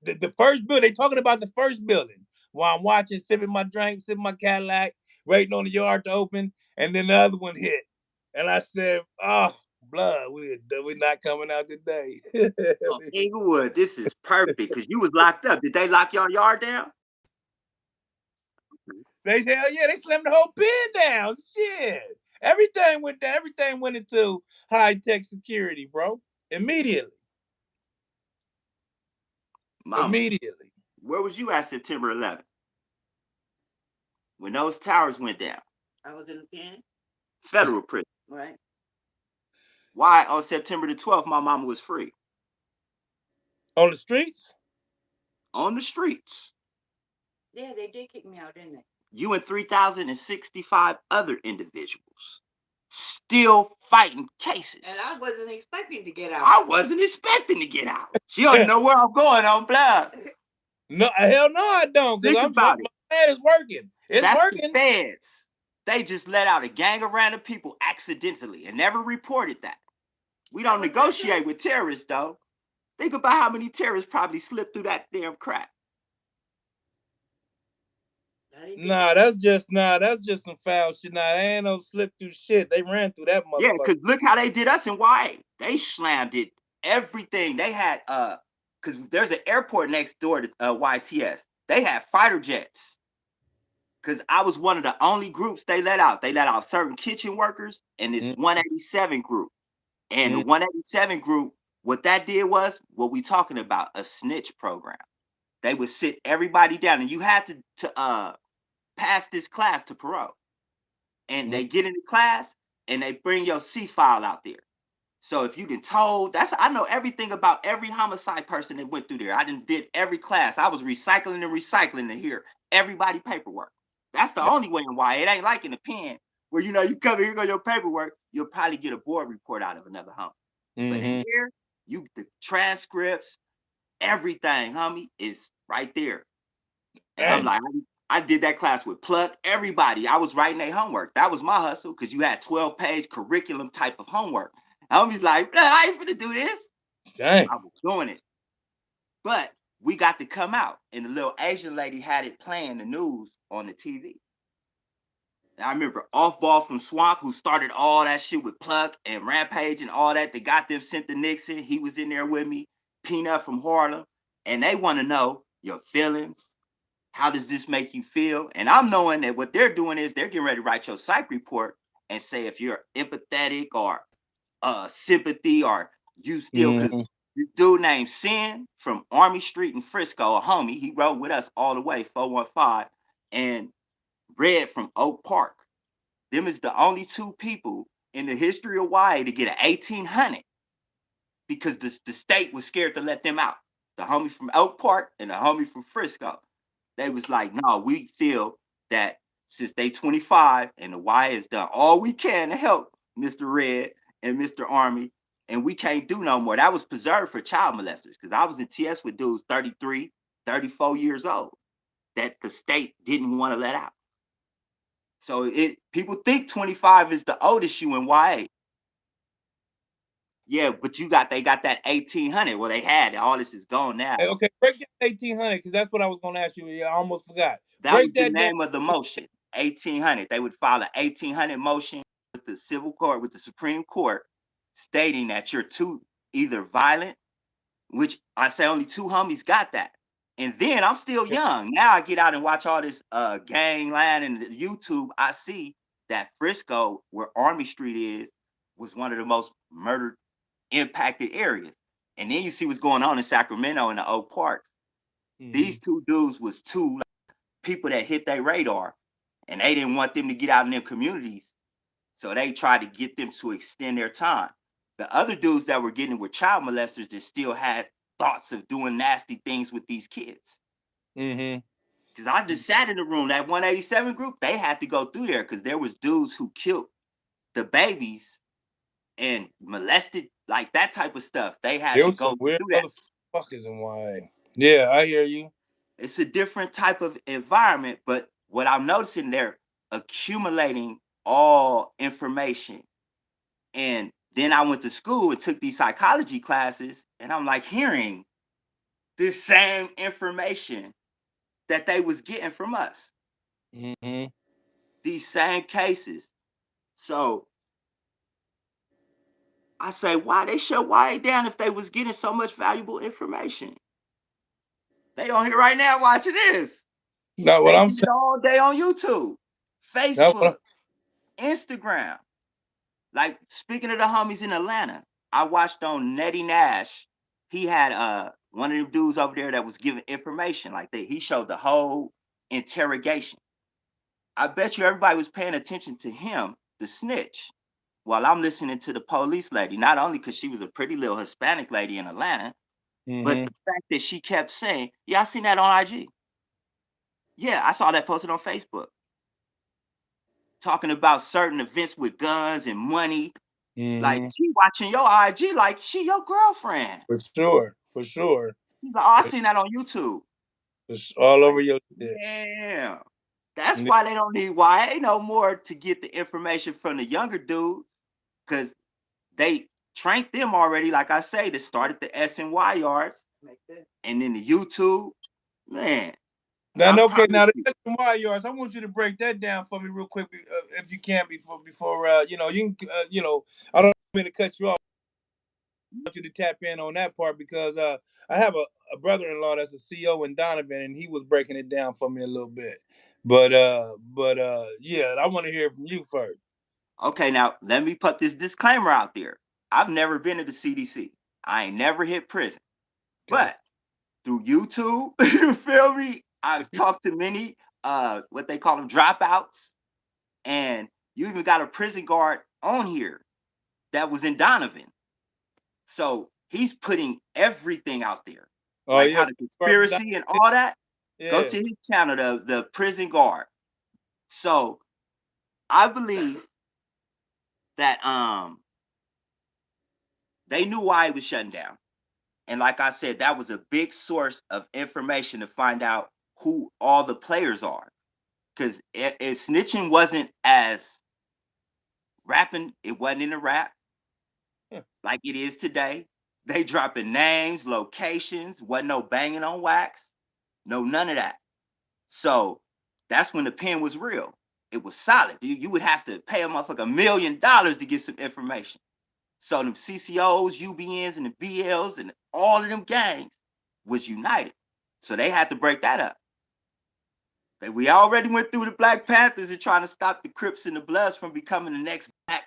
the first building. They talking about the first building while I'm watching, sipping my drink, sipping my Cadillac, waiting on the yard to open, and then the other one hit, and I said, "Oh, blood, we're not coming out today." Oh, Inglewood, this is perfect because you was locked up. Did they lock your yard down? They hell yeah, they slammed the whole pen down. Shit. Everything went down. Everything went into high tech security, bro. Immediately. Mama, Immediately. where was you at September 11th when those towers went down? I was in the pen. Federal prison. Right. Why on September the 12th my mama was free? On the streets? On the streets. Yeah, they did kick me out, didn't they? You and 3,065 other individuals. still fighting cases. And I wasn't expecting to get out. I wasn't expecting to get out. She don't know where I'm going on blast. No, hell no, I don't, because Think I'm my about it. plan is working. It's That's the working. feds. They just let out a gang of random people accidentally and never reported that. We don't negotiate with terrorists, though. Think about how many terrorists probably slipped through that damn crack. Nah, that's just some foul shit. Nah, they ain't no slip through shit. They ran through that Yeah, motherfucker. because look how they did us in YA. They slammed it. Everything. They had because there's an airport next door to YTS. They had fighter jets. Because I was one of the only groups they let out. They let out certain kitchen workers and this 187 group. And the 187 group, what that did was what we talking about, a snitch program. They would sit everybody down, and you had to pass this class to parole. And they get into class and they bring your C file out there. So if you done told, I know everything about every homicide person that went through there. I did every class. I was recycling to hear everybody paperwork. That's the only way in why it ain't like in the pen where you come here, go your paperwork. You'll probably get a board report out of another homie. But in here, the transcripts, everything, homie, is right there. And I'm like, I did that class with Pluck, everybody. I was writing their homework. That was my hustle because you had 12-page curriculum type of homework. Homie's like, I ain't finna do this. Dang. I was doing it. But we got to come out, and the little Asian lady had it playing the news on the TV. And I remember Off Ball from Swamp, who started all that shit with Pluck and Rampage and all that. They got them sent to Nixon. He was in there with me. Peanut from Harlem. And they want to know your feelings. How does this make you feel? And I'm knowing that what they're doing is they're getting ready to write your psych report and say if you're empathetic or sympathy or you still, because this dude named Sin from Army Street in Frisco, a homie, he rode with us all the way, 415, and Red from Oak Park. Them is the only two people in the history of YA to get an 1800 because the state was scared to let them out. The homie from Oak Park and the homie from Frisco. They was like, no, we feel that since they 25 and the Y has done all we can to help Mr. Red and Mr. Army, and we can't do no more. That was preserved for child molesters because I was in TS with dudes 33, 34 years old that the state didn't want to let out. So people think 25 is the oldest you in YA. Yeah, but they got that 1800. Well, they had it. All this is gone now. Hey, okay, break that 1800 because that's what I was gonna ask you. Yeah, I almost forgot. That was the name of the motion. 1800. They would file an 1800 motion with the civil court, with the Supreme Court, stating that you're too either violent, which I say only two homies got that. And then I'm still young. Now I get out and watch all this gangland and YouTube. I see that Frisco, where Army Street is, was one of the most murdered impacted areas. And then you see what's going on in Sacramento in the Oak Parks. These two dudes was two people that hit their radar, and they didn't want them to get out in their communities. So they tried to get them to extend their time. The other dudes that were getting were child molesters that still had thoughts of doing nasty things with these kids. Because I just sat in the room, that 187 group, they had to go through there because there was dudes who killed the babies and molested, like that type of stuff. They had to go weird through that. motherfuckers in YA. Yeah, I hear you. It's a different type of environment, but what I'm noticing, they're accumulating all information. And then I went to school and took these psychology classes, and I'm like hearing this same information that they was getting from us. These same cases. So I say, why they shut YA down if they was getting so much valuable information? They on here right now watching this. No, what They I'm get saying. it all day on YouTube, Facebook, Instagram. Like, speaking of the homies in Atlanta, I watched on Nettie Nash. He had one of them dudes over there that was giving information. Like he showed the whole interrogation. I bet you everybody was paying attention to him, the snitch, while I'm listening to the police lady. Not only because she was a pretty little Hispanic lady in Atlanta, but the fact that she kept saying, "Yeah, I seen that on IG. Yeah, I saw that posted on Facebook." talking about certain events with guns and money. Like Mm-hmm. she watching your IG like she your girlfriend. For sure. For sure. She's like, oh, I seen that on YouTube. It's all over Like, your shit. yeah. That's Yeah. why they don't need YA no more to get the information from the younger dudes, because they trained them already, like I say, that started the SNY yards and then the YouTube. Man, Now, I okay, promise now the you. SMY yards. I want you to break that down for me real quick, if you can, before you can, I don't mean to cut you off. I want you to tap in on that part because I have a brother-in-law that's a CO in Donovan, and he was breaking it down for me a little bit. But yeah, I want to hear from you first. Okay, now let me put this disclaimer out there. I've never been to the CDC. I ain't never hit prison. Okay. But through YouTube, you feel me? I've talked to many what they call them dropouts. And you even got a prison guard on here that was in Donovan. So he's putting everything out there, Oh like yeah, how the from conspiracy and all that. Go yeah, to his channel, the prison guard. So I believe that they knew why it was shutting down. And like I said, that was a big source of information to find out who all the players are. Because snitching wasn't as rapping, it wasn't in the rap huh, like it is today. They dropping names, locations, wasn't no banging on wax, no none of that. So that's when the pen was real. It was solid. You would have to pay a motherfucker $1 million to get some information. So them CCOs, UBNs, and the BLs and all of them gangs was united. So they had to break that up. We already went through the Black Panthers and trying to stop the Crips and the Bloods from becoming the next Black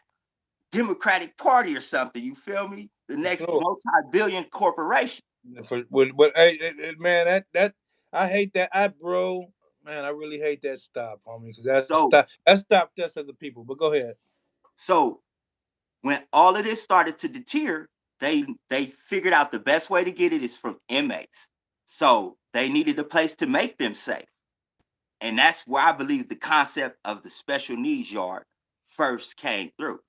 Democratic Party or something. You feel me? The for next sure. multi-billion corporation. Hey, man, that I hate that. Man, I really hate that stop, homie, because So, that stopped us as a people. But go ahead. so when all of this started to deter, they figured out the best way to get it is from inmates. So they needed a place to make them safe. And that's where I believe the concept of the special needs yard first came through.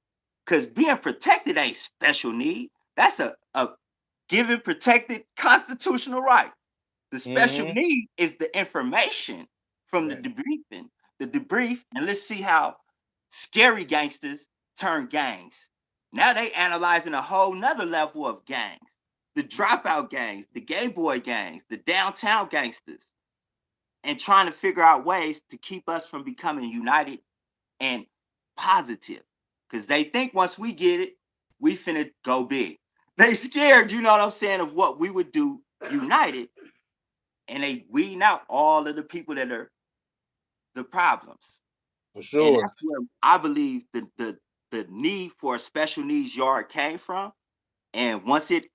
Because being protected ain't special need. That's a given protected constitutional right. The special Mm-hmm. need is the information from the Right. debriefing, the debrief, and let's see how scary gangsters turn gangs. Now they analyzing a whole nother level of gangs. The dropout gangs, the gay boy gangs, the downtown gangsters, and trying to figure out ways to keep us from becoming united and positive. Because they think once we get it, we finna go big. They scared, you know what I'm saying, of what we would do united, and they weeding out all of the people that are the problems. For And sure. that's where I believe the need for a special needs yard came from. And once it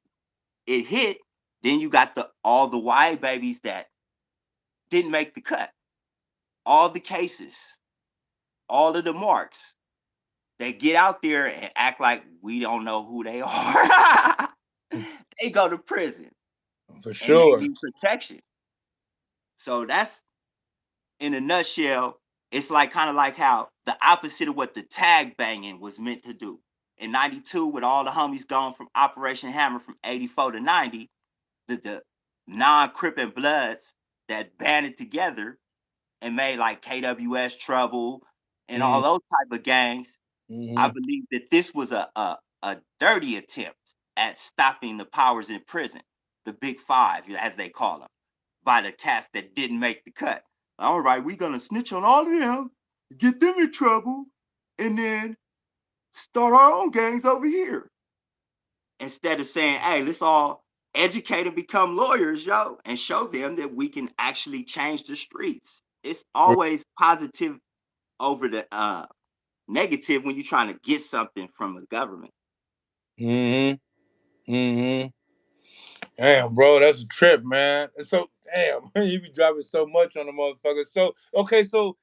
hit, then you got the all the white babies that didn't make the cut. All the cases, all of the marks. They get out there and act like we don't know who they are. They go to prison For and they sure. need protection. So that's in a nutshell. It's like kind of like how the opposite of what the tag banging was meant to do. In 92, with all the homies gone from Operation Hammer from 84 to 90, the non-Crip and Bloods that banded together and made like KWS Trouble and all Mm-hmm. those type of gangs. I Mm-hmm. believe that this was a dirty attempt at stopping the powers in prison, the Big Five, as they call them, by the cats that didn't make the cut. All right, we're gonna snitch on all of them, get them in trouble, and then start our own gangs over here. Instead of saying, hey, let's all educate and become lawyers, yo, and show them that we can actually change the streets. It's always positive over the negative when you're trying to get something from the government. Mm-hmm. Mm-hmm. Damn, bro, that's a trip, man. So, damn, you be dropping so much on the motherfucker. So, okay, so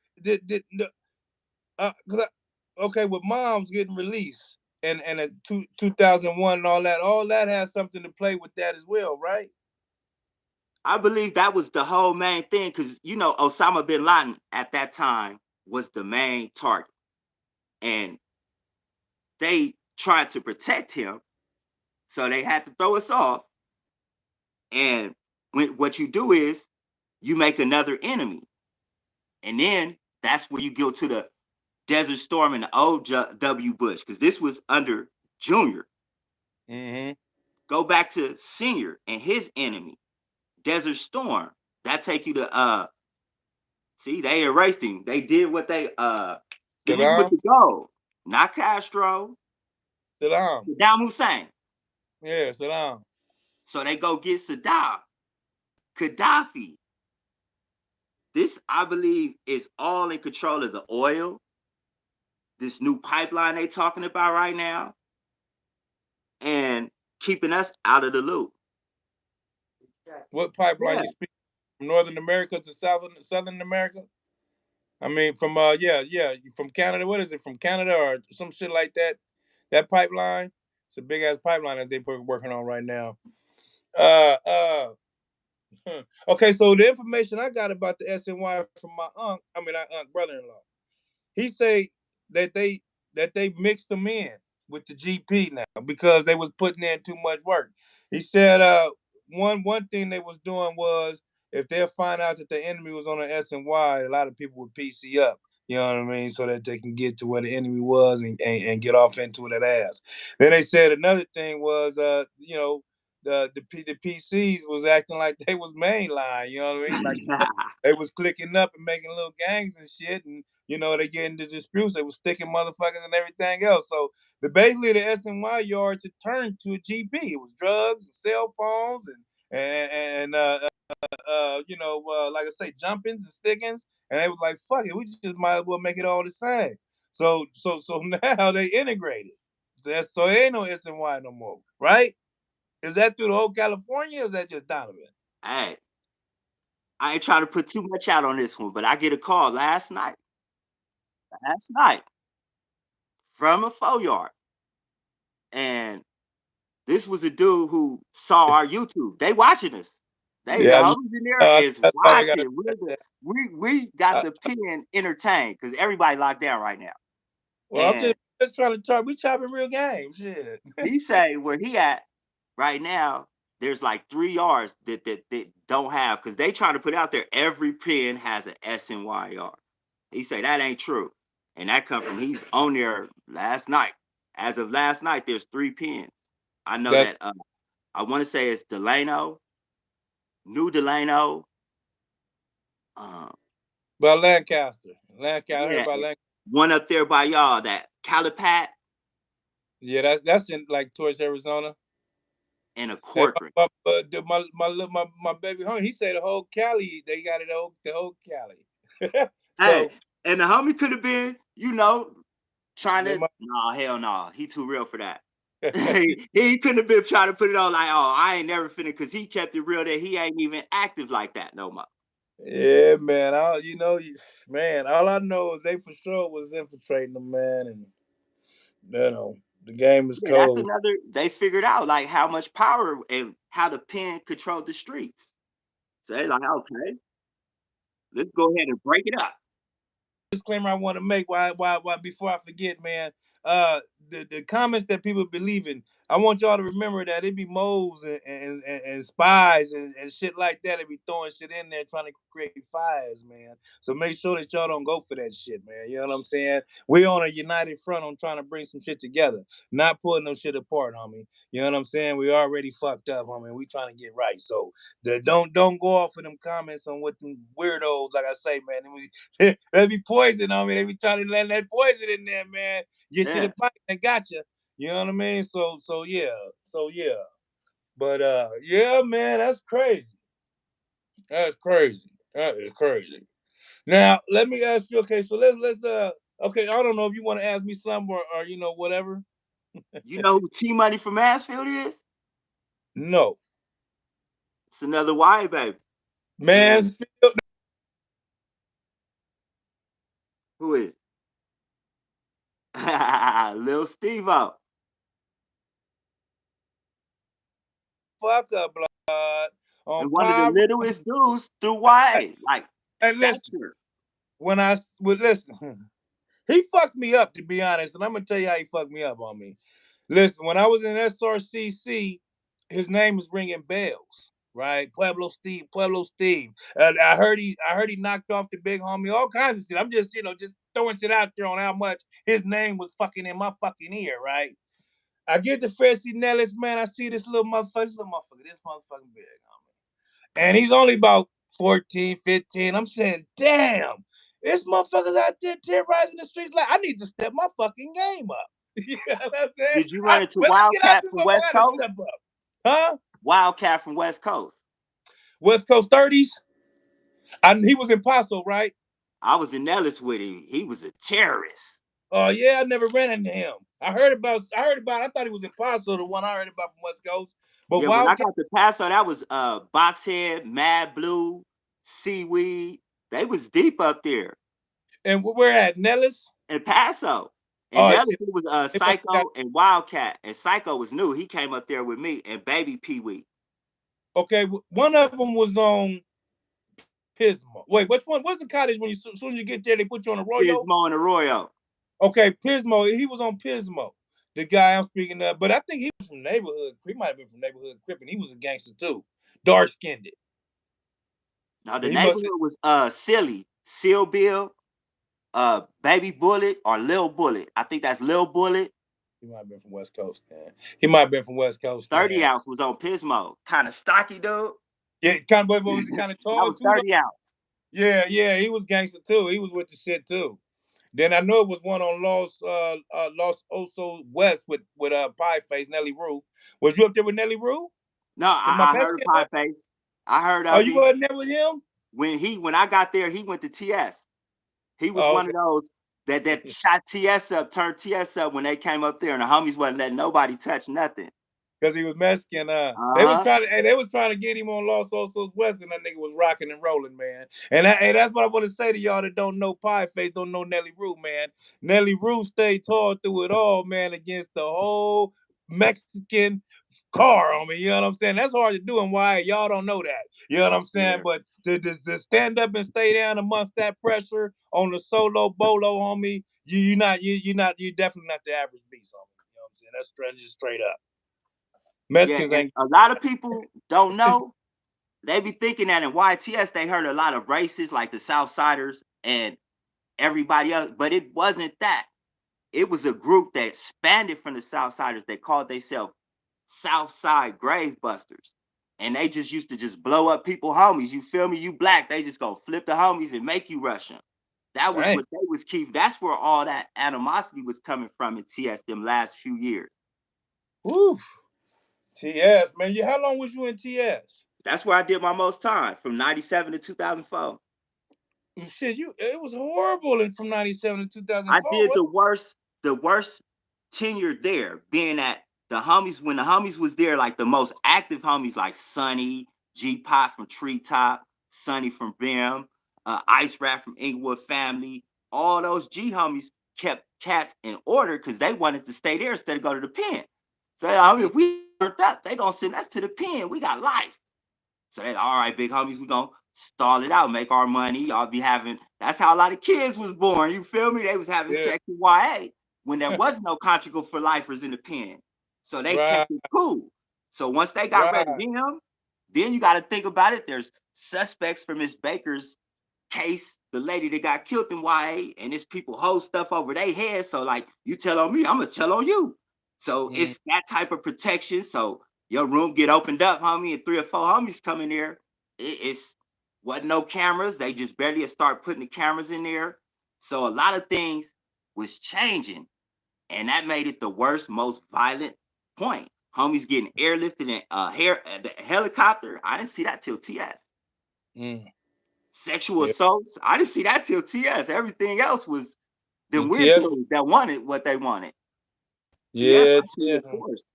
okay, with moms getting released and 2001 and all that has something to play with that as well, right? I believe that was the whole main thing because, you know, Osama bin Laden at that time was the main target. and they tried to protect him, so they had to throw us off. And what you do is you make another enemy, and then that's where you go to the Desert Storm and the old W. Bush, because this was under Junior. Mm-hmm. Go back to Senior and his enemy, Desert Storm. That take you to see, they erased him. They did what they the nigga with Saddam. the gold, not Castro, Saddam. Saddam Hussein. Yeah, Saddam. So they go get Saddam, Gaddafi. This, I believe, is all in control of the oil. This new pipeline they talking about right now, and keeping us out of the loop. What pipeline Yeah. you speak from Northern America to Southern America? I mean, from yeah, from Canada. What is it? From Canada or some shit like that? That pipeline. It's a big ass pipeline that they working on right now. Uh, uh. Okay, so the information I got about the SNY from my brother-in-law. He say that they mixed them in with the GP now because they was putting in too much work. He said one thing they was doing was if they'll find out that the enemy was on the SNY, a lot of people would PC up. You know what I mean? So that they can get to where the enemy was and get off into that ass. Then they said another thing was the PCs was acting like they was mainline, you know what I mean? Like they was clicking up and making little gangs and shit, and they get into disputes. They was sticking motherfuckers and everything else. So basically the SNY yards had turned to a GP. It was drugs and cell phones and like I say, jumpings and stickings. And they was like, fuck it, we just might as well make it all the same. So now they integrated. So there ain't no SNY no more, right? Is that through the whole California or is that just Donovan? Hey, I ain't trying to put too much out on this one, but I get a call last night from a 4 yard. And this was a dude who saw our YouTube. They watching us. They, the Yeah, homies in there is that's why I got watching. We got to. the pen entertained because everybody locked down right now. Well, I'm And just trying to talk. We chopping real game, shit. he say where he at right now, there's like 3 yards that don't have, because they trying to put out there every pen has an SNY yard. He say that ain't true. And that come from, he's on there last night. As of last night, there's 3 pens. I know That's that I want to say it's Delano, New Delano, um, about Lancaster. Lancaster. I heard yeah, about Lancaster. one up there by y'all, that Calipat Yeah, that's in like towards Arizona. and a And Corcoran. my baby homie, he said the whole Cali, they got it the whole Cali. Hey, So and the homie could have been, trying they to, might, no, hell no, he too real for that. He couldn't have been trying to put it on like, oh, I ain't never finna, because he kept it real that he ain't even active like that no more. yeah, man. Man, all I know is they for sure was infiltrating them, man, and the game is Yeah, that's cold. another, they figured out like how much power and how the pen controlled the streets. So they like, okay, let's go ahead and break it up. Disclaimer I want to make why before I forget, man. Uh, the comments that people believe in, I want y'all to remember that it be moles and spies and shit like that. They be throwing shit in there trying to create fires, man. So make sure that y'all don't go for that shit, man. You know what I'm saying? We on a united front on trying to bring some shit together, not pulling no shit apart, homie. You know what I'm saying? We already fucked up, homie. We trying to get right. So don't go off of them comments on what them weirdos, like I say, man. They be poison on me. They be trying to let that poison in there, man. Get you the Yeah, bite. They got you. You know what I mean? Yeah. So yeah. But yeah, man, that's crazy. That's crazy. That is crazy. Now let me ask you. Okay, so let's. Okay, I don't know if you want to ask me something or whatever. you know who T Money from Mansfield is? No, It's another Y baby. And Mansfield. who is Lil Steve O. Fuck up, blood on And one of the Pyro. littlest dudes through YA, like Hey, listen. stature. When I would listen. He fucked me up, to be honest, and I'm gonna tell you how he fucked me up on me. Listen, when I was in SRCC, his name was ringing bells, right? Pueblo Steve. I heard he knocked off the big homie, all kinds of shit. I'm just, just throwing shit out there on how much his name was fucking in my fucking ear, right? I get to Freshie Nellis, man. I see this motherfucking big, homie. And he's only about 14, 15. I'm saying, damn, this motherfucker's out there terrorizing the streets. Like, I need to step my fucking game up. You know what I'm saying? Did you run into When I get out Wildcat this from motherfucker, West I gotta Coast? step up. Huh? Wildcat from West Coast. West Coast 30s? He was in Paso, right? I was in Nellis with him. He was a terrorist. Oh, yeah, I never ran into him. I thought he was in Paso, the one I heard about from West Coast. But Yeah, when I Wildcat, got to Paso, that was Boxhead, Mad Blue, Seaweed. They was deep up there and we're at Nellis. in Paso. And Oh, Nellis shit. it was They must have got, Psycho and Wildcat. And Psycho was new. He came up there with me and Baby Pee Wee. okay, one of them was on Pismo. Wait, which one? What's the cottage when as soon as you get there, they put you on Arroyo? Pismo and Arroyo. Okay, Pismo. He was on Pismo. The guy I'm speaking of, but I think he was from neighborhood. He might have been from neighborhood Crip, and he was a gangster too, dark skinned. Now the But he must neighborhood was Silly, Seal Bill, Baby Bullet or Lil Bullet. I think that's Lil Bullet. he might have been from West Coast. Then he might have been from West Coast. 30 Then ounce was on Pismo. Kind of stocky, dude. yeah, kind of. What was he kind of That tall was too? Though? 30 ounce. Yeah, yeah, he was gangster too. He was with the shit too. Then I know it was one on Los Osos West with Pie Face Nelly Rue. Was you up there with Nelly Rue? No, With my I heard of Mexican? Pie Face. I heard Oh, of you him. wasn't there with him? When I got there, he went to TS. He was Oh, one okay. of those that shot TS up, turned TS up when they came up there, and the homies wasn't letting nobody touch nothing. Because he was Mexican. Uh-huh. They was trying to get him on Los Osos West, and that nigga was rocking and rolling, man. And that's what I want to say to y'all that don't know Pie Face, don't know Nelly Rue, man. Nelly Rue stayed tall through it all, man, against the whole Mexican car on me. You know what I'm saying? That's hard to do, and why y'all don't know that. You know what I'm saying? Yeah. But to stand up and stay down amongst that pressure on the solo bolo, homie, you definitely not the average beast, homie. You know what I'm saying? That's just straight up. Yeah, Mexicans and ain't. a lot of people don't know. They be thinking that in YTS they heard a lot of races like the Southsiders and everybody else, but it wasn't that. It was a group that expanded from the Southsiders that called themselves Southside Grave Busters. And they just used to just blow up people homies. You feel me? You black, they just gonna flip the homies and make you rush them. That was Dang. what they was keep. That's where all that animosity was coming from in TS them last few years. Woo. TS, man. How long was you in TS? That's where I did my most time from 97 to 2004. Shit, it was horrible from 97 to I 2004, did wasn't the worst tenure there, being at the homies when the homies was there, like the most active homies like Sonny, G Pop from Treetop, Sonny from Bim, Ice Rat from Inglewood Family, all those G homies kept cats in order because they wanted to stay there instead of go to the pen. So I mean, it? if we burnt up, they gonna send us to the pen. We got life. So they all right, big homies, we gonna stall it out, make our money. Y'all be having that's how a lot of kids was born. You feel me? They was having Yeah. sex in YA when there was no conjugal for lifers in the pen. So they Right, kept it cool. So once they got rid of right, him, then you gotta think about it. There's suspects for Miss Baker's case, the lady that got killed in YA, and it's people hold stuff over their heads. So like you tell on me, I'm gonna tell on you. So mm, it's that type of protection. So your room get opened up, homie, and 3 or 4 homies come in there. It's wasn't no cameras. They just barely start putting the cameras in there. So a lot of things was changing, and that made it the worst, most violent point. Homies getting airlifted in the helicopter. I didn't see that till TS. mm. Sexual Yeah, assaults. I didn't see that till TS. Everything else was them weird TS was, dudes that wanted what they wanted. TS, yeah, I see, TS, of course.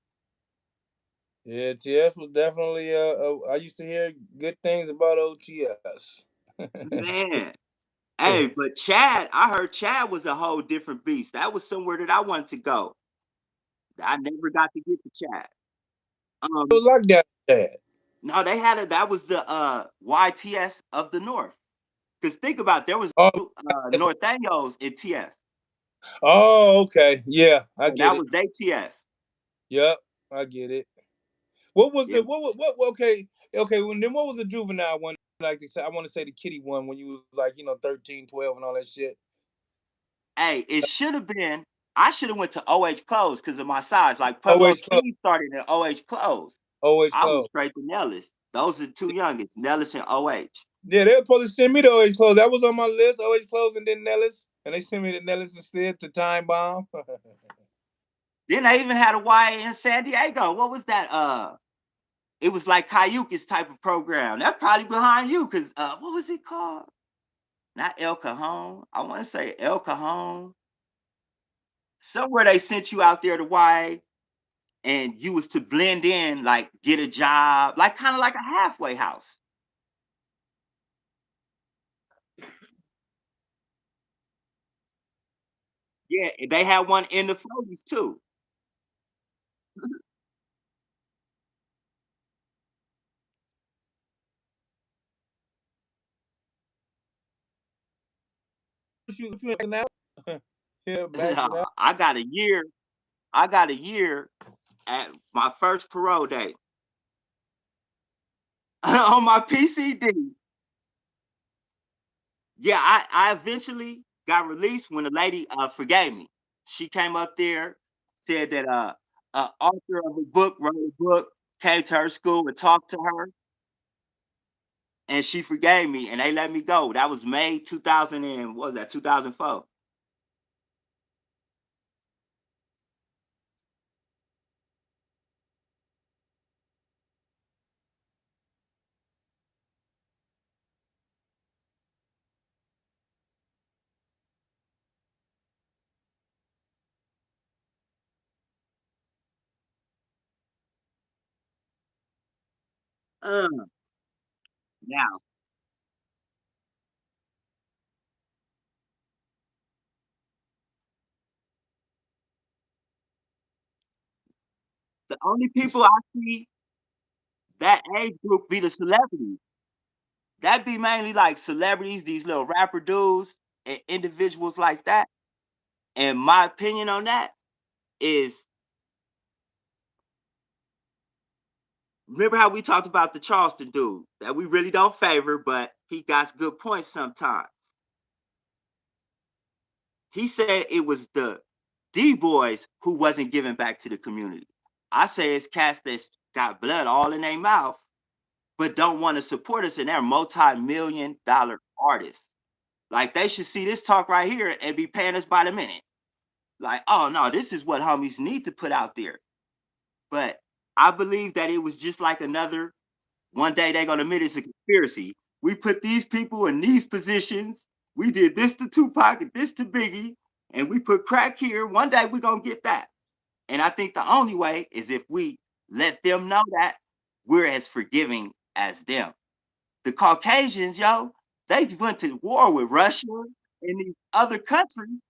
yeah, TS was definitely. I used to hear good things about OTS. Man, hey, but Chad, I heard Chad was a whole different beast. That was somewhere that I wanted to go. I never got to get to Chad. It was like that. No, they had a that was the YTS of the North. Because think about it, there was Oh, it's Norteños in TS. Oh, okay. Yeah, I So get that it. was ATS. Yep, I get it. What was Yeah. it? Okay, okay. Then what was the juvenile one? Like they said, I want to say the kitty one when you was like 13, 12, and all that shit. Hey, it should have been. I should have went to OH clothes because of my size. Like Pueblo Always close. Steve started in OH clothes. Always I went close. straight to Nellis. Those are the two youngest, Nellis and OH. Yeah, they were supposed to send me to OH clothes. That was on my list. OH clothes and then Nellis, and they sent me to Nellis instead to Time Bomb. Then they even had a YA in San Diego. What was that? It was like Cayucas type of program. That's probably behind you, cause what was it called? Not El Cajon. I want to say El Cajon. Somewhere they sent you out there to YA, and you was to blend in, like get a job, like kind of like a halfway house. Yeah, they had one in the 40s too. You now? Yeah, bashing No, out. I got a year. I got a year at my first parole date on my PCD. Yeah, I eventually got released when the lady forgave me. She came up there, said that author of a book wrote a book, came to her school and talked to her, and she forgave me, and they let me go. That was May 2000 and what was that 2004? Uh, Now the only people I see that age group be the celebrities. That be mainly like celebrities, these little rapper dudes and individuals like that. And my opinion on that is, remember how we talked about the Charleston dude that we really don't favor, but he got good points sometimes. He said it was the D boys who wasn't giving back to the community. I say it's cats that's got blood all in their mouth, but don't want to support us, and they're multi-million-dollar artists. Like they should see this talk right here and be paying us by the minute. Like, oh no, this is what homies need to put out there. But I believe that it was just like another. One day they're gonna admit it's a conspiracy. We put these people in these positions. We did this to Tupac and this to Biggie, and we put crack here. One day we're gonna get that. And I think the only way is if we let them know that we're as forgiving as them. The Caucasians, yo, they went to war with Russia and these other countries,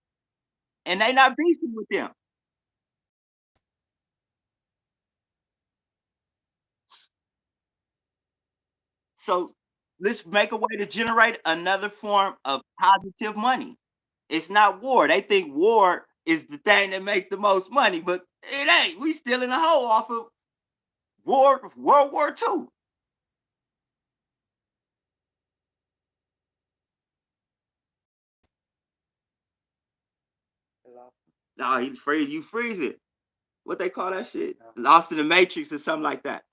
and they not beefing with them. So let's make a way to generate another form of positive money. It's not war. They think war is the thing that make the most money, but it ain't. We still in the hole off of World War II. No, he freeze. You freeze it. What they call that shit? Lost in the Matrix or something like that.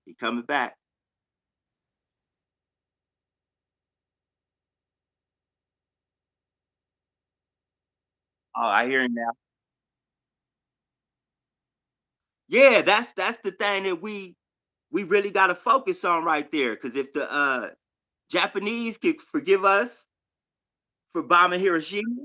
He coming back. Oh, I hear him now. Yeah, that's the thing that we really got to focus on right there. Because if the Japanese could forgive us for bombing Hiroshima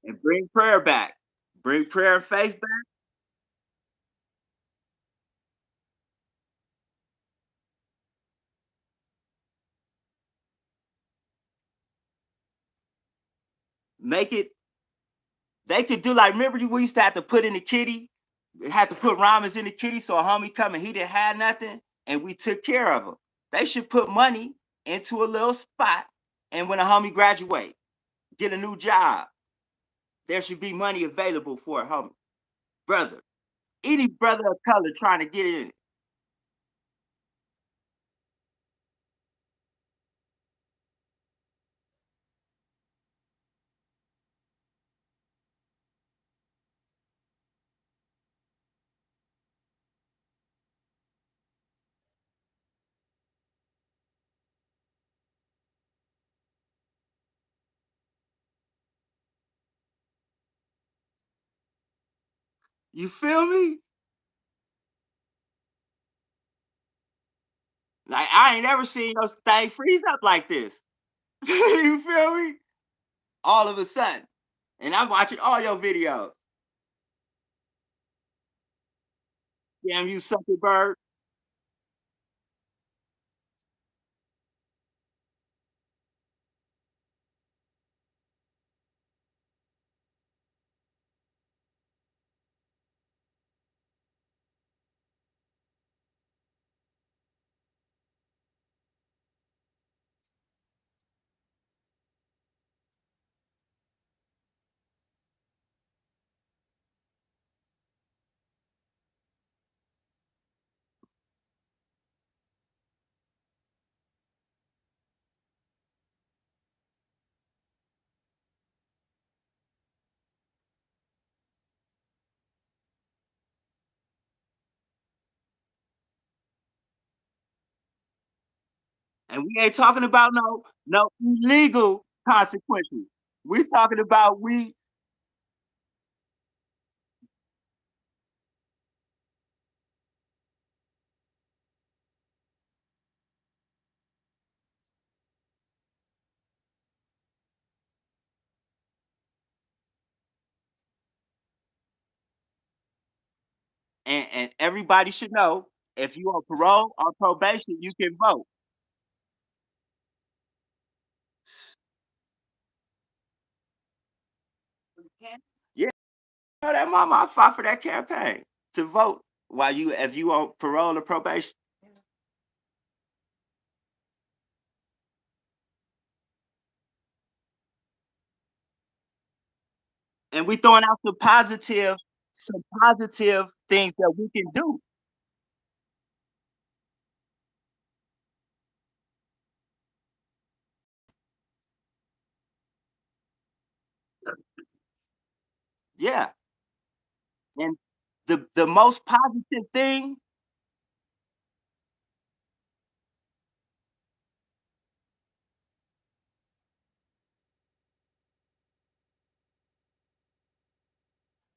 and bring prayer back, bring prayer and faith back, make it. They could do like, remember we used to have to put in the kitty, had to put ramen in the kitty so a homie come and he didn't have nothing, and we took care of him. They should put money into a little spot, and when a homie graduate, get a new job, there should be money available for a homie, brother. Any brother of color trying to get in it. You feel me? Like I ain't ever seen those thing freeze up like this. You feel me? All of a sudden. And I'm watching all your videos. Damn you sucker bird. And we ain't talking about no illegal consequences. We talking about we and everybody should know if you on parole or probation, you can vote. Yeah, know that mama, I fought for that campaign to vote while you if you on parole or probation. And we throwing out some positive things that we can do. Yeah. And the most positive thing,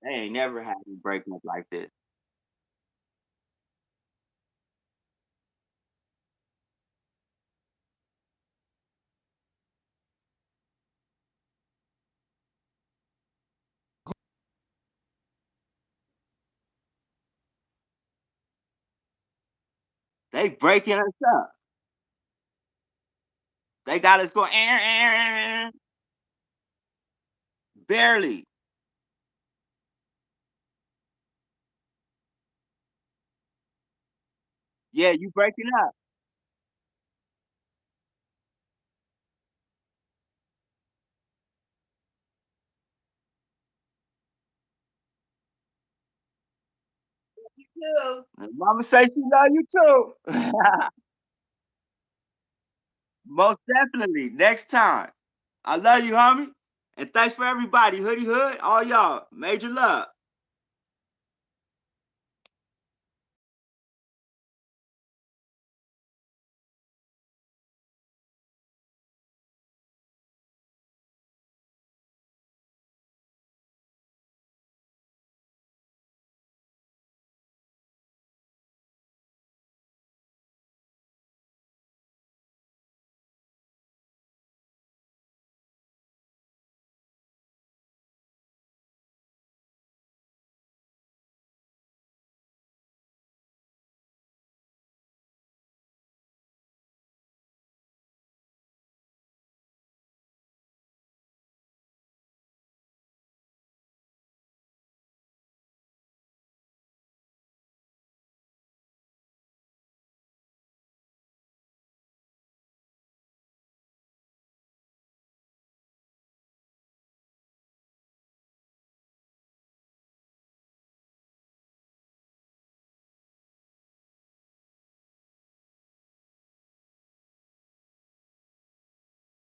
they ain't never had me breaking up like this. They breaking us up. They got us going barely. Yeah, you breaking up. Too. Mama say she love you too. Most definitely. Next time. I love you, homie. And thanks for everybody. Hoodie Hood, all y'all. Major love.